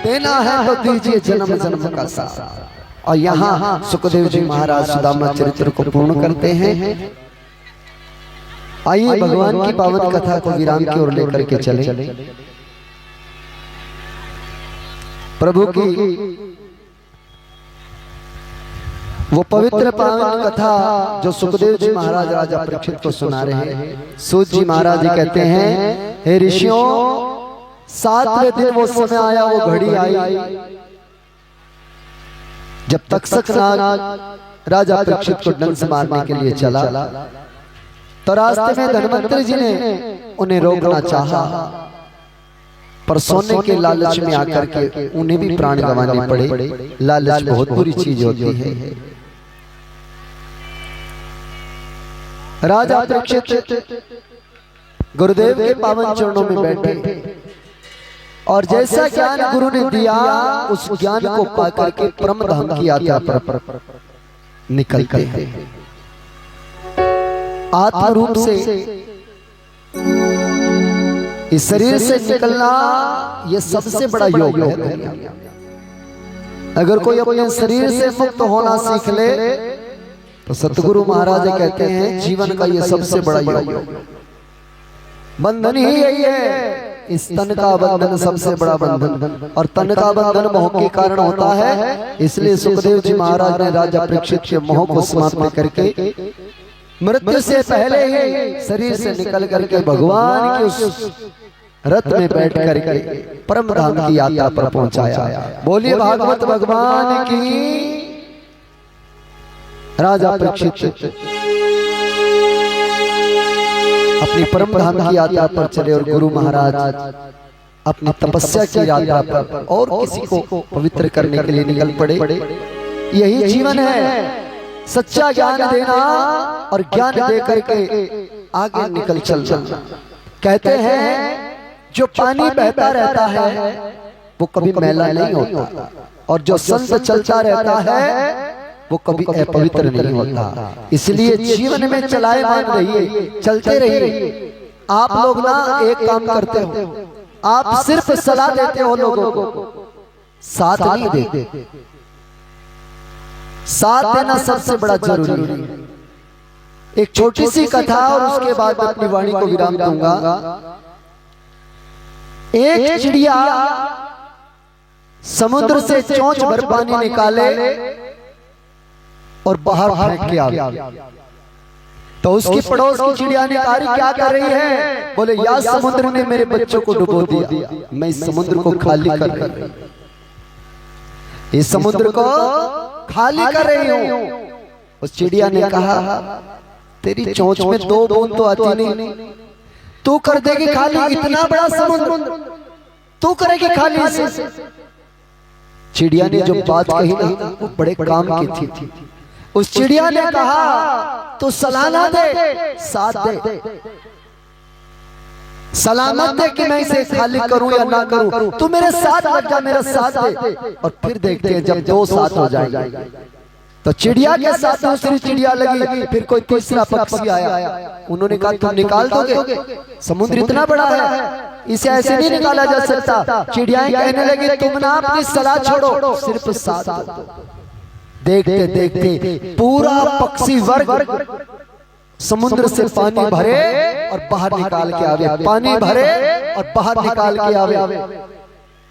देना है तो दीजिए जन्म जन्म का साथ। और यहाँ सुखदेव जी महाराज सुदामा चरित्र को पूर्ण करते हैं। आइए भगवान की पावन कथा को विराम की ओर लेकर के चले। प्रभु की वो पवित्र पावन कथा जो सुखदेव जी महाराज राजा परीक्षित को सुना रहे हैं। सूत जी महाराज जी कहते हैं, हे ऋषियों, 7वें दिन वो समय आया, वो घड़ी आई जब तक्षक नाग राजा परीक्षित को डंक से मारने के लिए चला, तो रास्ते में धनवंतरी जी ने उन्हें रोकना चाहा, पर सोने के लालच में आकर के उन्हें भी प्राण गंवाने पड़े। लालच बहुत बुरी चीज होती है। राजा परीक्षित गुरुदेव के पावन चरणों में बैठे और जैसा ज्ञान गुरु ने दिया, उस ज्ञान को पाकर के परम धाम की यात्रा पर निकलते हैं। आत्म रूप से इस शरीर से निकलना यह सबसे बड़ा योग है। अगर कोई अपने शरीर से मुक्त होना सीख ले तो सतगुरु महाराज कहते हैं जीवन का यह सबसे बड़ा योग। बंधन ही यही है, इस तन का बंधन सबसे बड़ा बंधन, और तन का बंधन मोह के कारण होता है। इसलिए सुखदेव जी महाराज ने राजा परीक्षित के मोह को समाप्त करके मृत्यु से पहले ही शरीर से निकल करके भगवान के उस रथ में बैठ करके परम धाम की यात्रा पर पहुंचाया। बोलिए भागवत भगवान की। राजा परीक्षित अपनी परम धाम की यात्रा पर चले और गुरु महाराज अपनी तपस्या की यात्रा पर और किसी को पवित्र करने के लिए निकल पड़े। यही जीवन है, सच्चा ज्ञान देना और ज्ञान दे करके आगे निकल चलना। कहते हैं जो पानी बहता रहता है वो कभी मैला नहीं होता, और जो संत चलता रहता है वो कभी अपवित्र नहीं होता। इसलिए जीवन में चलायमान रहिए, चलते रहिए। आप लोग ना एक काम करते हो, आप सिर्फ सलाह देते हो लोगों को, साथ नहीं देते। साथ देना सबसे बड़ा जरूरी है। एक छोटी सी कथा और उसके बाद मैं अपनी वाणी को विराम दूंगा। एक चिड़िया समुद्र से चोंच भर पानी निकाले और बाहर फेंक के आ गया। तो उसकी पड़ोस की चिड़िया ने कहा क्या कर रही है? बोले या समुद्र ने मेरे बच्चों को डुबो दिया, मैं इस समुद्र को खाली कर रही हूं, इस समुद्र को खाली कर रही हूं। उस चिड़िया ने कहा तेरी चोंच में 2 बूंद तो आती नहीं, तू कर देगी खाली इतना बड़ा समुद्र, तू करेगी खाली इसे। चिड़िया ने जो बात कही ना वो बड़े काम की थी। उस चिड़िया ने कहा तू सलाह ना दे, साथ दे, सलामत दे कि मैं इसे खाली करूं या ना करूं, तू मेरे साथ लग जा, मेरा साथ दे, और फिर देखते हैं जब 2 साथ हो जाएंगे। तो चिड़िया के साथ दूसरी चिड़िया लगी, फिर कोई तीसरा पक्षी आया, उन्होंने कहा तुम निकाल दोगे? समुद्र इतना बड़ा है, इसे ऐसे नहीं निकाला जा सकता। चिड़ियाएं कहने लगी तुम ना अपनी सलाह छोड़ो, सिर्फ साथ दो। देखते देखते पूरा पक्षी वर्ग समुद्र से पानी भरे और बाहर निकाल के आवे, पानी भरे और बाहर निकाल के आवे।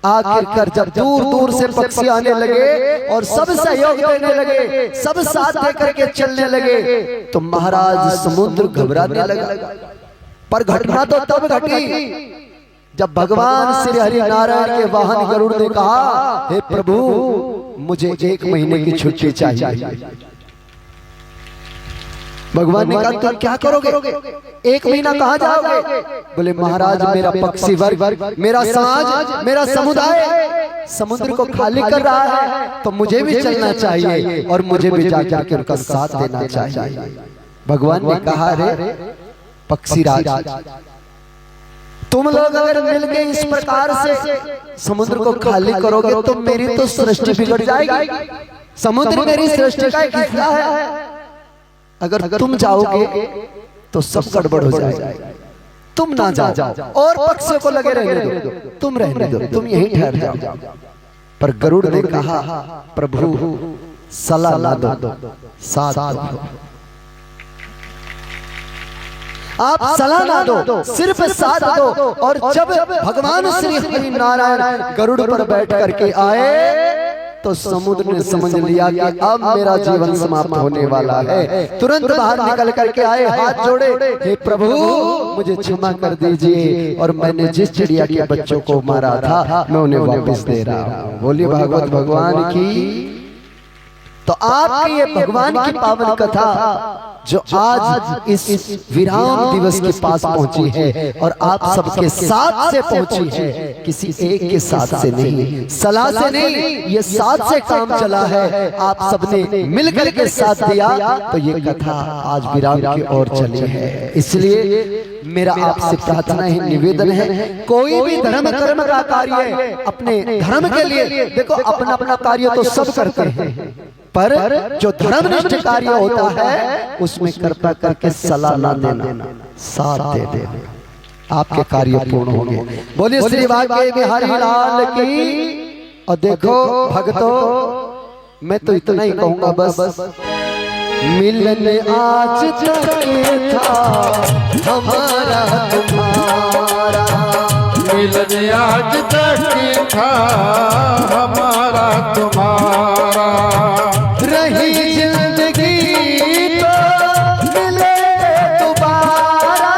आखिरकार जब दूर दूर से पक्षी आने लगे और सब सहयोग देने लगे, सब साथ देकर के चलने लगे, तो महाराज समुद्र घबराने लगा। पर घटना तो तब घटी जब भगवान श्री हरि नारायण के वाहन गरुड़ ने कहा हे प्रभु मुझे 1 महीने की छुट्टी चाहिए। भगवान ने कहा तुम क्या करोगे, 1 महीना कहाँ जाओगे? बोले महाराज मेरा पक्षी वर्ग, मेरा समाज, मेरा समुदाय समुद्र को खाली कर रहा है, तो मुझे भी चलना चाहिए और मुझे भी जाकर के उनका साथ देना चाहिए। भगवान ने कहा रे पक्षीराज, तुम लोग अगर मिलके इस प्रकार से समुद्र को खाली करोगे तो मेरी तो सृष्टि बिगड़ जाएगी। समुद्र मेरी सृष्टि का एक हिस्सा है, अगर तुम जाओगे तो सब गड़बड़ हो जाएगा। तुम ना जाओ और पक्षियों को लगे रहने दो, तुम रहने दो, तुम यहीं ठहर जाओ। पर गरुड़ ने कहा प्रभु सलाह ना दो, साथ दो। आप सलाह ना दो, सिर्फ साथ दो। और जब भगवान श्री हरि नारायण गरुड़ पर बैठ करके आए तो समुद्र ने समझ लिया कि अब मेरा जीवन समाप्त होने वाला है। तुरंत बाहर निकल करके आए, हाथ जोड़े, हे प्रभु मुझे क्षमा कर दीजिए और मैंने जिस चिड़िया के बच्चों को मारा था मैं उन्हें वापस दे रहा हूँ। बोलिए भागवत भगवान की। तो आपकी ये भगवान की पावन कथा जो आज इस विराम दिवस के पास पहुंची है और आप सबके साथ से पहुंची है, किसी एक के साथ से नहीं, सलाह से नहीं, ये साथ से काम चला है। आप सबने मिलकर के साथ दिया तो ये कथा आज विराम की ओर चली है। इसलिए मेरा आपसे प्रार्थना है, निवेदन है, कोई भी धर्म कर्म का कार्य अपने धर्म के लिए, देखो अपना अपना कार्य तो सब करते हैं, पर जो धर्मनिष्ठ कार्य होता है उसमें कृपा करके सलाह ना देना, साथ दे देना, आपके कार्य पूर्ण होंगे। बोलिए श्री भाग्य बिहारी लाल की। और देखो भक्तों, मैं तो इतना ही कहूंगा बस, मिलन आज तक था हमारा तुम्हारा, मिलन आज तक था हमारा तुम्हारा, रही जिंदगी तो मिले दोबारा,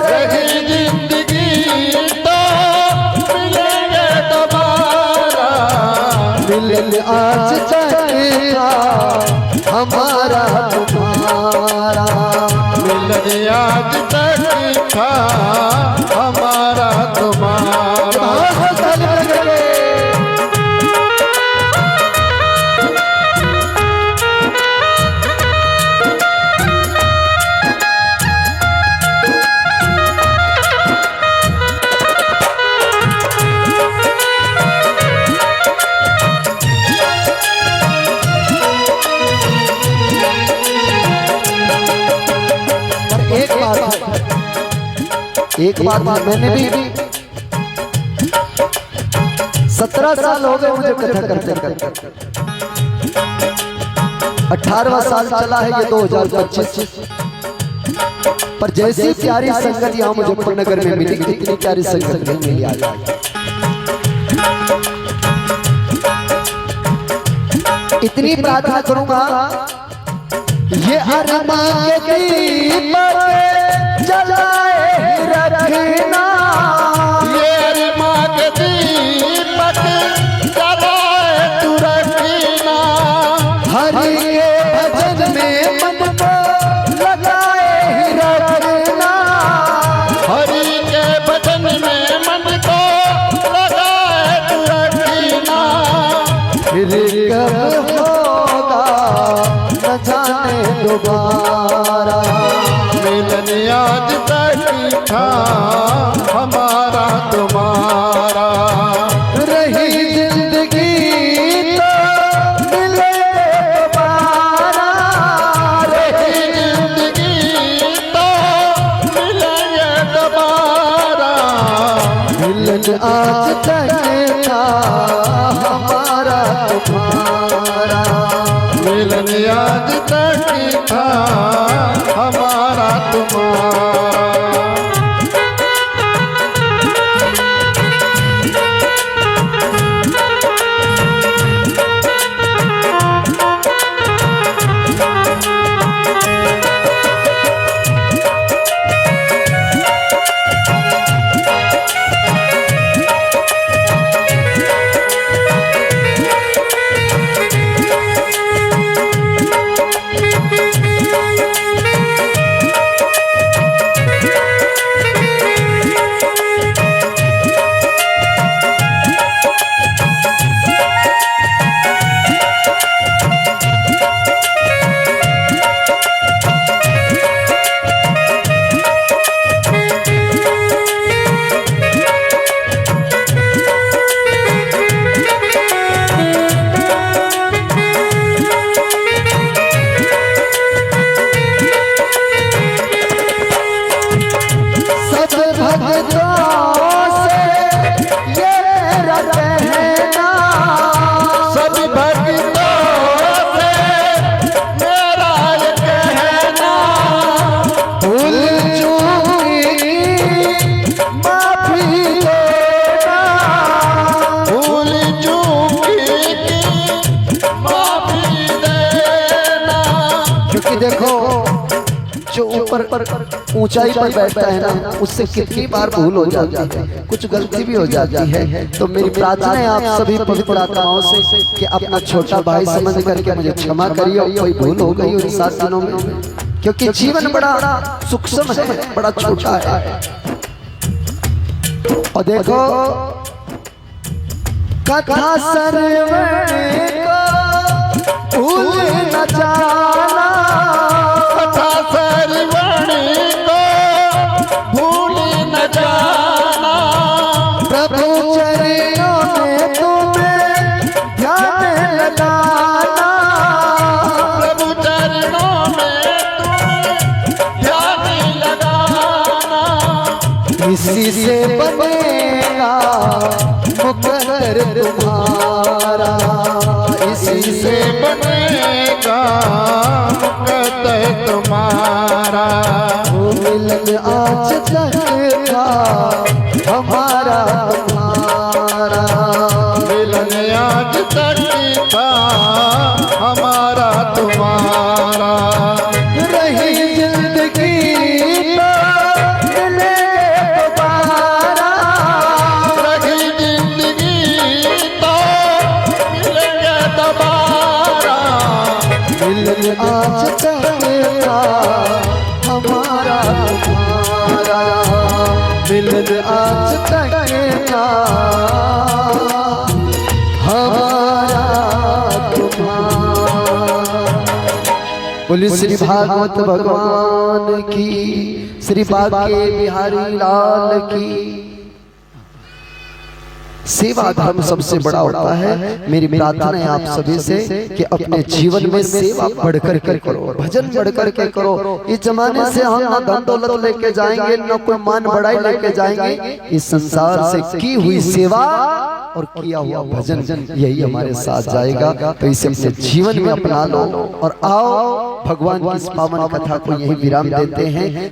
रही जिंदगी तो मिलेंगे दोबारा, मिलन आज तक था हमारा तुम्हारा, मिलन आज तक था हमारा तुम्हारा। एक बात मैंने भी 17 साल हो गए मुझे कथा करते करते, 18वां साल चला है ये 2025। पर जैसी प्यारी संगत यहाँ मुजफ्फरनगर में मिली, इतनी प्यारी संगत नहीं मिली आज। इतनी प्रार्थना करूंगा, ये अरमान के दीपक जलाए रखना, ये अरमान के दीपक जलाए तू रखना, हरि के भजन में मन को लगाए रखना, हरि के भजन में मन को लगाए तू रखना, फिर कब होगा न जाने दोबारा, मिलन आज तक था हमारा तुम्हारा, रही जिंदगी तो मिले दोबारा, रही जिंदगी तो मिलेंगे दोबारा, मिलन आज तक था हमारा तुम्हारा, मिलन आज तक था हमारा तुम्हारा। भक्तों से ये मेरा कहना, सभी भक्तों से मेरा ये कहना, भूल चूक की माफी देना, भूल चूक की माफी देना। क्योंकि देखो जो ऊपर ऊंचाई पर बैठता है ना, उससे कितनी बार भूल हो जाती है, कुछ गलती भी हो जाती है। तो मेरी प्रार्थना है आप सभी पवित्र आत्माओं से कि अपना छोटा भाई समझ करके मुझे क्षमा करिए और कोई भूल हो गई उन 7 दिनों में, क्योंकि जीवन बड़ा सूक्ष्म है, बड़ा छोटा है। और देखो कथा सरवण को भूल न जाना, कथा सरवण को भूल न जाना, प्रभु चरणों में तुम्हें ध्यान लगाना, प्रभु चरणों में तुम्हें ध्यान लगाना। इसी से बनेगा मुकद्दर तुम्हारा, इसी से बनेगा मुकद्दर तुम्हारा। मिलन आज तक का हमारा तुम्हारा, मिलन आज तक का हमारा तुम्हारा। रही जिंदगी तो मिलेंगे दोबारा, रही जिंदगी तो मिलेंगे दोबारा। मिलन आज तक का हमारा तुम्हारा, मिलन आज तक का हमारा तुम्हारा। बोलिए श्री भागवत भगवान की, श्री बांके बिहारी लाल की। सेवा धर्म सबसे बड़ा होता है। मेरी प्रार्थना है आप सभी से कि अपने जीवन में सेवा बढ़ कर के करो, भजन बढ़ कर के करो। इस जमाने से हम ना धन दौलत लेके जाएंगे, न कोई मान बढ़ाई लेके जाएंगे। इस संसार से की हुई सेवा और किया हुआ भजन यही हमारे साथ जाएगा। तो इसे अपने जीवन में अपना लो और आओ भगवान की इस पावन कथा को यही विराम देते हैं।